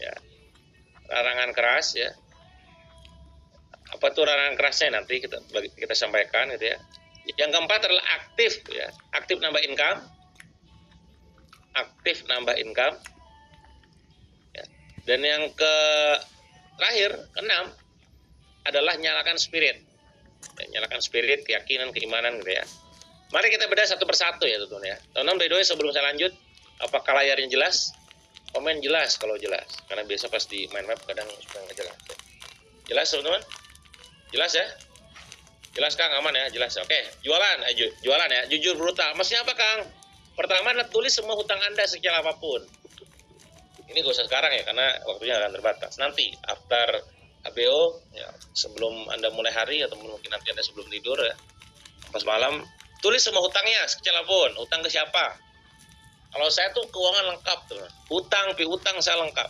Ya. Larangan keras ya. Apa tuh larangan kerasnya nanti kita sampaikan gitu ya. Yang keempat adalah aktif ya. Aktif nambah income. Aktif nambah income. Ya. Dan yang terakhir, keenam adalah nyalakan spirit. Nyalakan spirit, keyakinan, keimanan gitu ya. Mari kita bedah satu persatu ya teman-teman ya. Teman-teman by the way sebelum saya lanjut, apakah layarnya jelas? Komen jelas kalau jelas. Karena biasa pas di mind map kadang suka nggak jelas. Jelas teman-teman? Jelas ya? Jelas Kang, aman ya? Jelas. Oke, jualan ya. Jujur brutal. Maksudnya apa Kang? Pertama adalah tulis semua hutang Anda sekecil apapun. Ini gak usah sekarang ya, karena waktunya akan terbatas. Nanti after HBO ya, sebelum Anda mulai hari atau mungkin nanti Anda sebelum tidur ya, pas malam tulis semua hutangnya sekecil apapun. Hutang ke siapa? Kalau saya tuh keuangan lengkap tuh. Piutang saya lengkap.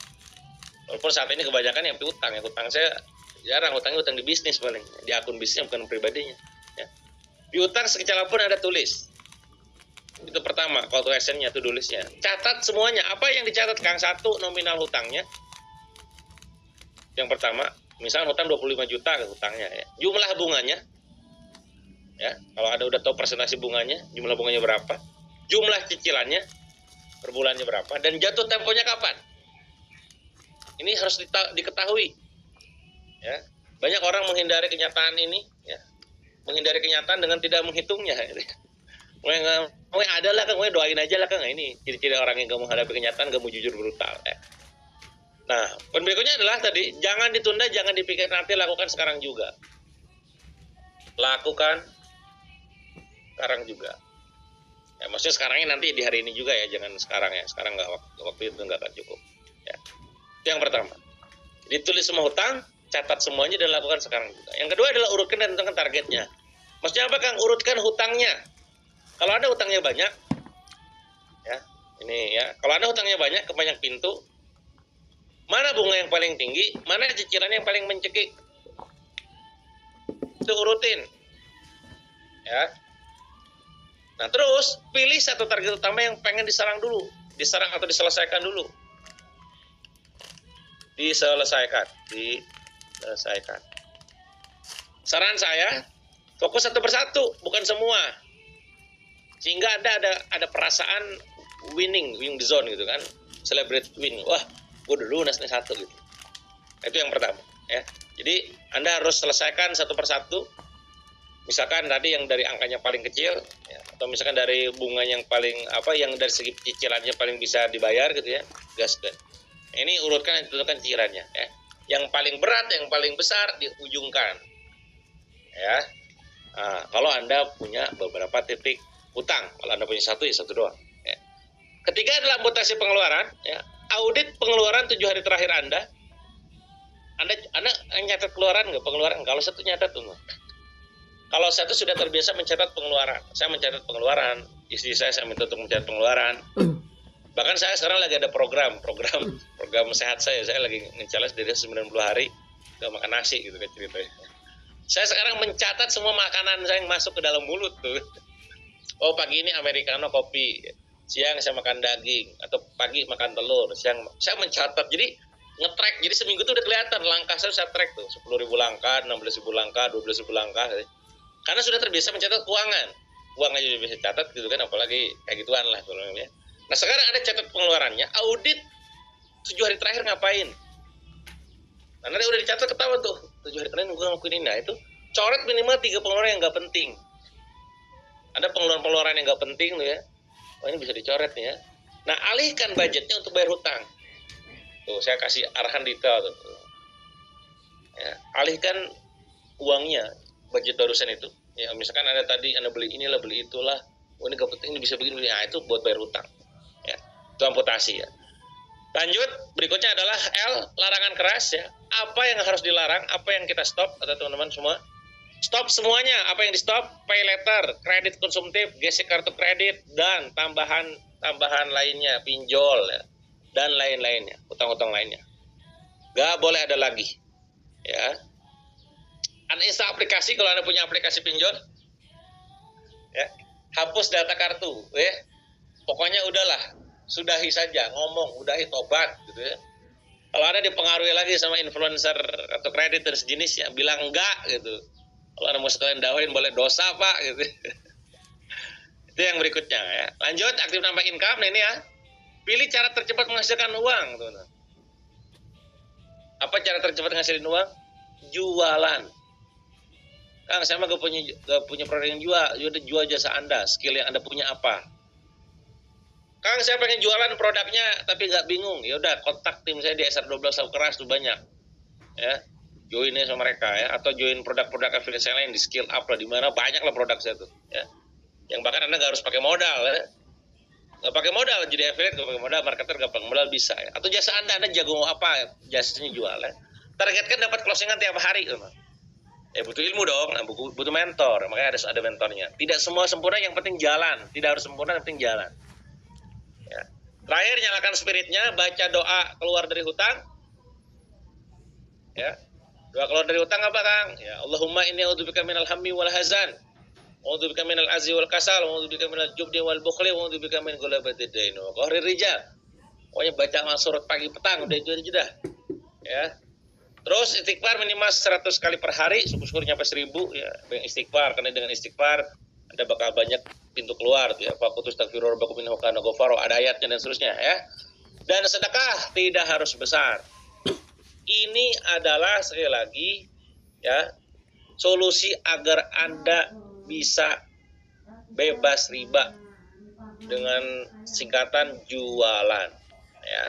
Walaupun saat ini kebanyakan yang piutang ya, hutang saya jarang, hutangnya hutang di bisnis paling, di akun bisnisnya bukan pribadinya. Ya. Piutang sekecil apapun Anda tulis. Itu pertama, call to action-nya tuh tulisnya. Catat semuanya. Apa yang dicatat Kang? 1, nominal hutangnya. Yang pertama, misalnya hutang 25 juta ke hutangnya ya. Jumlah bunganya. Ya, kalau Anda udah tahu presentasi bunganya, jumlah bunganya berapa? Jumlah cicilannya per bulannya berapa dan jatuh temponya kapan? Ini harus diketahui. Ya. Banyak orang menghindari kenyataan ini ya. Menghindari kenyataan dengan tidak menghitungnya. Gue ada lah Kang, gue doain aja lah Kang. Ini ciri-ciri orang yang gak mau hadapi kenyataan, gak mau jujur brutal ya. Nah, poin berikutnya adalah tadi, jangan ditunda, jangan dipikir nanti, lakukan sekarang juga. Lakukan sekarang juga. Ya, maksudnya sekarangnya nanti di hari ini juga ya, jangan sekarang ya. Sekarang nggak, waktu itu nggak akan cukup. Ya. Itu yang pertama. Jadi tulis semua hutang, catat semuanya dan lakukan sekarang juga. Yang kedua adalah urutkan dan tentukan targetnya. Maksudnya apa Kang? Urutkan hutangnya. Kalau Anda hutangnya banyak, ya ini ya. Kalau Anda hutangnya banyak, ke banyak pintu, mana bunga yang paling tinggi, mana cicilan yang paling mencekik, itu urutin, ya. Nah terus pilih satu target utama yang pengen diserang atau diselesaikan dulu. Diselesaikan. Saran saya, Fokus satu persatu, bukan semua. Sehingga Anda ada perasaan winning the zone gitu kan. Celebrate win. Wah, gue udah lunas nih satu gitu. Itu yang pertama ya. Jadi Anda harus selesaikan satu persatu. Misalkan tadi yang dari angkanya paling kecil ya, atau misalkan dari bunga yang paling yang dari segi cicilannya paling bisa dibayar gitu ya. Gaskan. Ini urutkan, tentukan cicilannya ya. Yang paling berat, yang paling besar diujungkan. Ya. Nah, kalau Anda punya beberapa titik utang, kalau Anda punya satu ya satu doang. Ya. Ketiga adalah amputasi pengeluaran. Ya. Audit pengeluaran 7 hari terakhir Anda nyatat pengeluaran nggak? Pengeluaran kalau satu nyatat tuh. Kalau satu sudah terbiasa mencatat pengeluaran, saya mencatat pengeluaran, istri saya minta untuk mencatat pengeluaran. Bahkan saya sekarang lagi ada program sehat saya lagi nge-challenge dari 90 hari nggak makan nasi gitu kan ceritanya. Saya sekarang mencatat semua makanan saya yang masuk ke dalam mulut tuh. Oh, pagi ini americano kopi, siang saya makan daging, atau pagi makan telur, siang saya mencatat. Jadi nge-track, jadi seminggu tuh udah kelihatan langkah saya track tuh, 10.000 langkah, 16.000 langkah, 12.000 langkah. Karena sudah terbiasa mencatat keuangan. Uang aja udah bisa catat gitu kan, apalagi kayak gituan lah ya. Nah, sekarang ada catat pengeluarannya, audit 7 hari terakhir ngapain. Nah, nanti udah dicatat ketahuan tuh, 7 hari terakhir gue ngelakuin ini. Nah, itu coret minimal 3 pengeluaran yang nggak penting. Ada pengeluaran-pengeluaran yang nggak penting tuh ya. Oh, ini bisa dicoret nih ya. Nah, alihkan budgetnya untuk bayar hutang. Tuh, saya kasih arahan detail tuh. Ya, alihkan uangnya, budget barusan itu. Ya, misalkan ada tadi Anda beli inilah, beli itulah. Oh, ini nggak penting, ini bisa begini. Nah, itu buat bayar hutang. Ya, itu amputasi ya. Lanjut, berikutnya adalah L, larangan keras ya. Apa yang harus dilarang, apa yang kita stop, atau teman-teman semua? Stop semuanya, apa yang di stop? Pay letter, kredit konsumtif, gesek kartu kredit, dan tambahan lainnya, pinjol ya, dan lain-lainnya, utang-utang lainnya. Gak boleh ada lagi. Ya. Uninstall aplikasi kalau Anda punya aplikasi pinjol. Ya. Hapus data kartu, ya. Pokoknya udahlah. Sudahi saja, ngomong, udahi, tobat gitu ya. Kalau Anda dipengaruhi lagi sama influencer atau kredit dan sejenisnya, bilang enggak gitu. Kalau Anda mau sekalian dawain boleh dosa Pak gitu. Itu yang berikutnya ya. Lanjut, aktif nambah income. Nah ini ya. Pilih cara tercepat menghasilkan uang, teman-teman. Apa cara tercepat menghasilkan uang? Jualan. Kang, saya mah gak punya produk yang jual jasa Anda, skill yang Anda punya apa? Kang, saya pengen jualan produknya tapi nggak bingung. Ya udah, kontak tim saya di SR12 Sabu Keras tuh banyak. Ya, joinnya sama mereka ya, atau join produk-produk affiliate saya lain di Skill Up lah, di mana banyak lah produk saya tuh. Ya, yang bahkan Anda nggak harus pakai modal ya. Nggak pakai modal jadi affiliate, nggak pakai modal, marketer nggak pakai modal bisa. Ya. Atau jasa Anda jago apa, jasanya jual ya. Targetkan dapat closingan tiap hari tuh. Ya butuh ilmu dong, nah, butuh mentor, makanya harus ada mentornya. Tidak semua sempurna, yang penting jalan. Tidak harus sempurna, yang penting jalan. Ya. Terakhir, nyalakan spiritnya, baca doa keluar dari hutang. Ya. Doa keluar dari hutang apa, Kang? Ya, Allahumma inni a'udzubika minal hammi wal hazan, a'udzubika minal azzi wal kasal, a'udzubika minal jubni wal bukhli, a'udzubika min ghalabatid dain wa qahrir rijal. Pokoknya baca surat pagi petang udah itu aja dah. Ya. Terus istighfar minimal 100 kali per hari, syukur nyampe 1000 ya. Istighfar, karena dengan istighfar Anda bakal banyak pintu keluar tuh ya. Faqutus tagfirur bakum innahu kana ghafaro, ada ayatnya dan seterusnya ya. Dan sedekah tidak harus besar. Ini adalah sekali lagi ya, solusi agar Anda bisa bebas riba dengan singkatan jualan ya.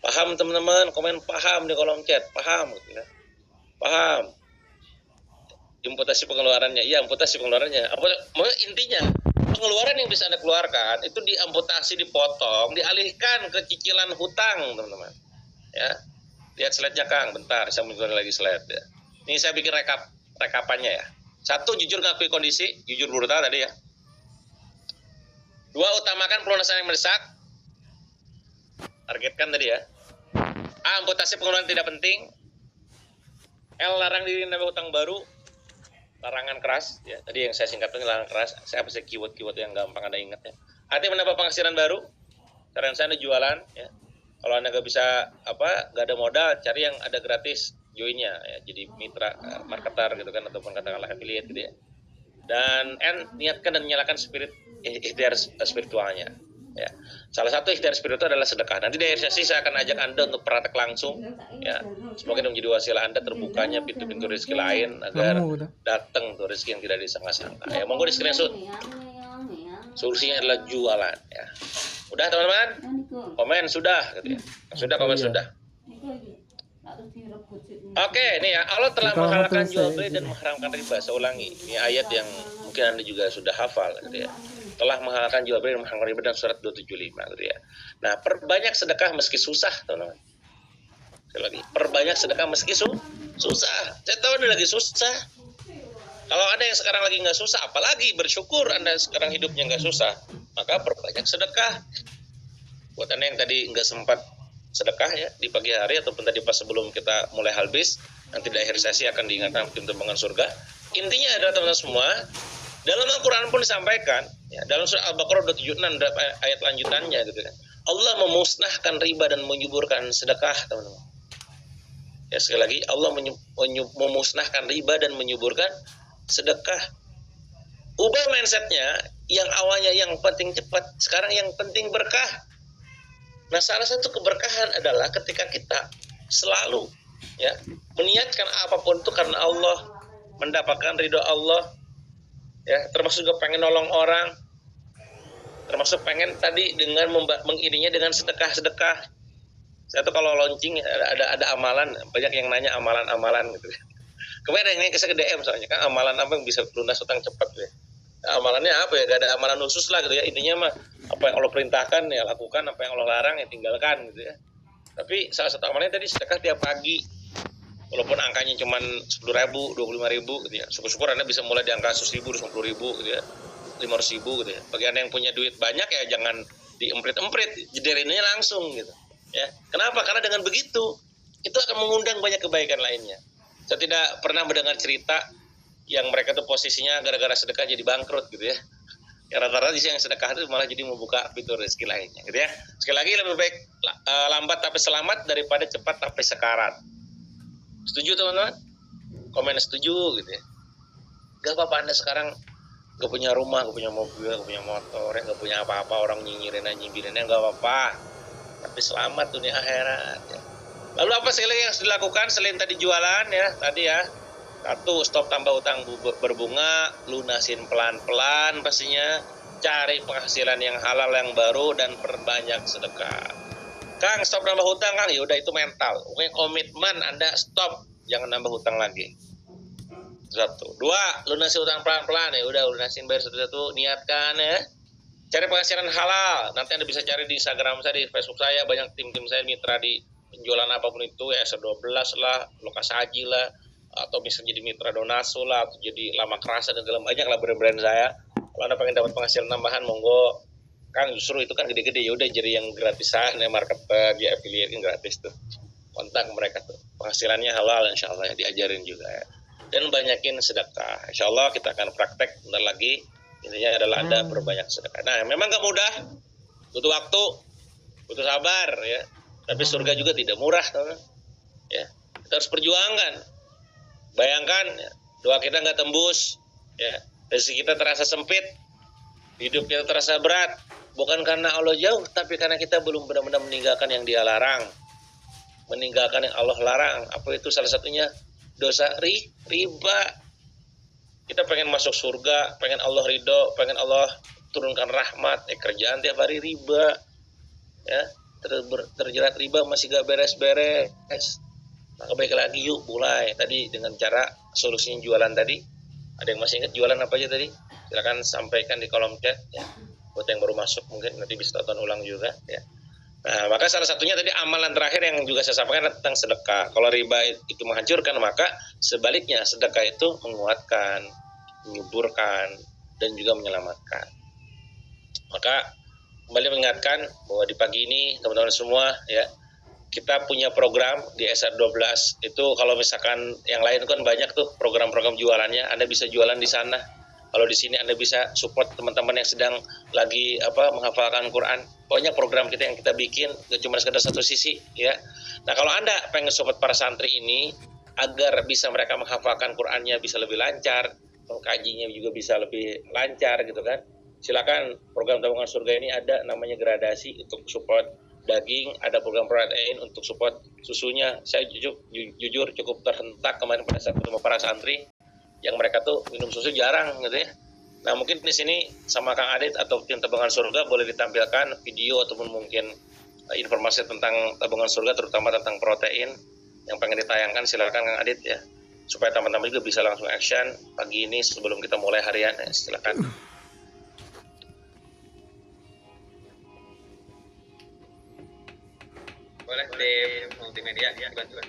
Paham teman-teman? Komen paham di kolom chat. Paham gitu ya. Paham. Imputasi pengeluarannya. Iya, imputasi pengeluarannya. Intinya, pengeluaran yang bisa Anda keluarkan itu diamputasi, dipotong, dialihkan ke cicilan hutang, teman-teman. Ya. Lihat slide-nya, Kang. Bentar, saya munculin lagi slide ya. Ini saya bikin rekapannya ya. 1, jujur ngakui kondisi, jujur brutal tadi ya. 2, utamakan pelunasan yang mendesak. Targetkan tadi ya. A, amputasi pengeluaran tidak penting. L, larang diri nambah hutang baru. Larangan keras ya. Tadi yang saya singkatkan larangan keras. Saya pasti keyword yang gampang Anda ingat ya. Hati menambah penghasilan baru. Saran saya Anda jualan ya. Kalau Anda nggak bisa nggak ada modal, cari yang ada gratis joinnya ya. Jadi mitra marketer gitu kan, ataupun katakanlah affiliate gitu ya. Dan niatkan dan nyalakan ikhtiar spiritualnya. Ya. Salah satu ikhtiar spiritual adalah sedekah. Nanti di akhir sesi saya akan ajak Anda untuk praktek langsung. Ya. Semoga ini menjadi wasilah Anda terbukanya pintu-pintu rezeki lain agar datang tuh rezeki yang tidak disangka-sangka. Ya, monggo di screenshot. Solusinya adalah jualan. Ya. Udah teman-teman? Komen sudah. Gitu ya. Sudah komen sudah. Oke, ini ya, Allah telah menghalalkan jual beli dan mengharamkan riba. Saya ulangi, ini ayat yang mungkin Anda juga sudah hafal, gitu ya. Telah menghalalkan jual beli dan mengharamkan riba dalam surat 275, gitu ya. Nah, perbanyak sedekah meski susah, teman-teman. Sekali lagi, perbanyak sedekah meski susah. Saya tahu Anda lagi susah. Kalau Anda yang sekarang lagi nggak susah, apalagi bersyukur Anda sekarang hidupnya nggak susah, maka perbanyak sedekah. Buat Anda yang tadi nggak sempat sedekah ya di pagi hari ataupun tadi pas sebelum kita mulai halbis, nanti di akhir sesi akan diingatkan pintu pengen surga. Intinya adalah teman-teman semua, dalam Al-Quran pun disampaikan ya, dalam surah Al-Baqarah 276 ayat lanjutannya gitu kan, Allah memusnahkan riba dan menyuburkan sedekah, teman-teman. Ya, sekali lagi, Allah memusnahkan riba dan menyuburkan sedekah. Ubah mindsetnya, yang awalnya yang penting cepat, sekarang yang penting berkah. Nah, salah satu keberkahan adalah ketika kita selalu ya meniatkan apapun itu karena Allah, mendapatkan ridho Allah, ya, termasuk juga pengen nolong orang, termasuk pengen tadi dengan mengirinya dengan sedekah. Saya tuh kalau launching ada amalan, banyak yang nanya amalan-amalan gitu. Kemarin ada yang nanya ke saya ke DM soalnya, kan amalan apa yang bisa lunas utang cepat gitu ya. Nah, amalannya apa ya? Gak ada amalan khusus lah gitu ya. Intinya mah apa yang Allah perintahkan ya lakukan, apa yang Allah larang ya tinggalkan gitu ya. Tapi salah satu amalannya tadi sedekah tiap pagi. Walaupun angkanya cuma 10.000, 25.000 gitu ya. Syukur-syukur Anda bisa mulai di angka 100.000, 50.000 gitu ya. 500.000 gitu ya. Bagi Anda yang punya duit banyak ya jangan diemprit-emprit, jederinnya langsung gitu. Ya. Kenapa? Karena dengan begitu itu akan mengundang banyak kebaikan lainnya. Saya tidak pernah mendengar cerita yang mereka tuh posisinya gara-gara sedekah jadi bangkrut gitu ya. Ya rata-rata yang sedekah itu malah jadi membuka pintu rezeki lainnya gitu ya. Sekali lagi lebih baik lambat tapi selamat daripada cepat tapi sekarat. Setuju teman-teman? Komen setuju gitu ya. Gak apa-apa Anda sekarang gak punya rumah, gak punya mobil, gak punya motor, gak punya apa-apa, orang nyinyirinnya gak apa-apa. Tapi selamat dunia akhirat ya. Lalu apa sekali lagi yang harus dilakukan selain tadi jualan ya, tadi ya. Satu, stop tambah utang berbunga, lunasin pelan-pelan pastinya, cari penghasilan yang halal yang baru dan perbanyak sedekah. Kang, stop nambah hutang Kang, ya udah itu mental. Pokoknya komitmen Anda stop, jangan nambah hutang lagi. Satu, dua, lunasin hutang pelan-pelan ya udah lunasin bayar satu-satu, niatkan ya. Cari penghasilan halal, nanti Anda bisa cari di Instagram saya, di Facebook saya, banyak tim-tim saya mitra di penjualan apapun itu ya, S12 lah, Lokasi Haji lah, atau bisa jadi mitra Donaso lah, atau jadi Lama Kerasa dan dalam banyak lah brand-brand saya. Kalau Anda pengen dapat penghasilan tambahan, monggo. Kang, justru itu kan gede-gede, ya udah jadi yang gratisan ya, marketer, dia affiliate gratis tuh. Kontak mereka tuh. Penghasilannya halal insyaallah ya, diajarin juga ya. Dan banyakin sedekah. Insyaallah kita akan praktek bentar lagi. Intinya adalah Anda berbanyak sedekah. Nah, memang gak mudah. Butuh waktu, butuh sabar ya. Tapi surga juga tidak murah, teman. Ya. Kita harus perjuangkan. Bayangkan doa kita nggak tembus, ya, rezeki kita terasa sempit, hidup kita terasa berat, bukan karena Allah jauh, tapi karena kita belum benar-benar meninggalkan yang Dia larang, meninggalkan yang Allah larang. Apa itu? Salah satunya dosa riba. Kita pengen masuk surga, pengen Allah ridho, pengen Allah turunkan rahmat, kerjaan tiap hari riba, ya, terjerat riba masih gak beres-beres. Maka baik lagi yuk mulai tadi dengan cara solusinya jualan tadi. Ada yang masih ingat jualan apa aja tadi? Silakan sampaikan di kolom chat ya. Buat yang baru masuk mungkin nanti bisa tonton ulang juga ya. Nah, maka salah satunya tadi amalan terakhir yang juga saya sampaikan tentang sedekah. Kalau riba itu menghancurkan, maka sebaliknya sedekah itu menguatkan, menyuburkan dan juga menyelamatkan. Maka kembali mengingatkan bahwa di pagi ini teman-teman semua ya, kita punya program di SR12 itu. Kalau misalkan yang lain kan banyak tuh program-program jualannya, Anda bisa jualan di sana. Kalau di sini Anda bisa support teman-teman yang sedang lagi menghafalkan Quran. Pokoknya program kita yang kita bikin gak cuma sekedar satu sisi ya. Nah, kalau Anda pengen support para santri ini agar bisa mereka menghafalkan Qurannya bisa lebih lancar, mengkajinya juga bisa lebih lancar gitu kan. Silakan, program tabungan surga ini ada namanya gradasi untuk support daging, ada program protein untuk support susunya. Saya jujur cukup terhentak kemarin pada saat ketemu para santri yang mereka tuh minum susu jarang gitu ya. Nah mungkin di sini sama Kang Adit atau tim tabungan surga boleh ditampilkan video ataupun mungkin informasi tentang tabungan surga, terutama tentang protein yang pengen ditayangkan. Silakan Kang Adit ya, supaya teman-teman juga bisa langsung action pagi ini sebelum kita mulai harian ya. Silakan. Boleh tim multimedia ya, bantu.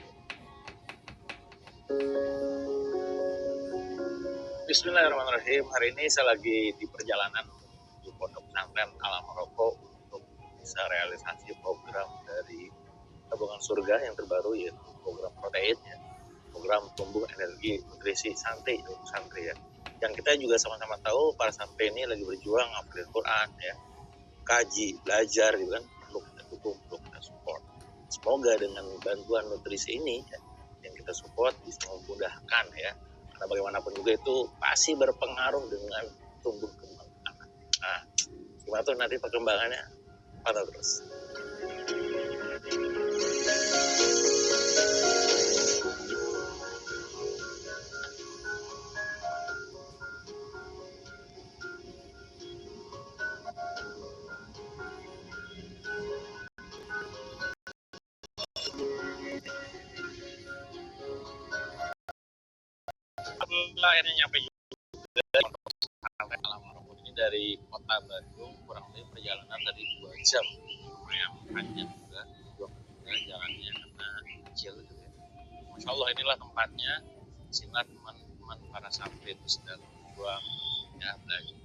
Bismillahirrahmanirrahim. Hari ini saya lagi di perjalanan di Pondok Pesantren Al Maroko untuk bisa realisasi program dari tabungan surga yang terbaru, yaitu program protein ya, program tumbuh energi nutrisi santri untuk santri ya. Yang kita juga sama-sama tahu para santri ini lagi berjuang hafal Quran ya, kaji, belajar gitu kan, perlu kita dukung, perlu kita support. Semoga dengan bantuan nutrisi ini ya, yang kita support bisa memudahkan ya, karena bagaimanapun juga itu pasti berpengaruh dengan tumbuh kembang anak. Nah, gimana tuh nanti perkembangannya? Pantau terus. Akhirnya nyampe juga sampai Al Maroko ini dari kota Bandung, kurang lebih perjalanan dari 2 jam, lumayan panjang juga, 2 jam jalannya karena kecil gitu ya. Masya Allah, inilah tempatnya. Sinilah teman-teman para santri itu sedang berjuang ya, belajar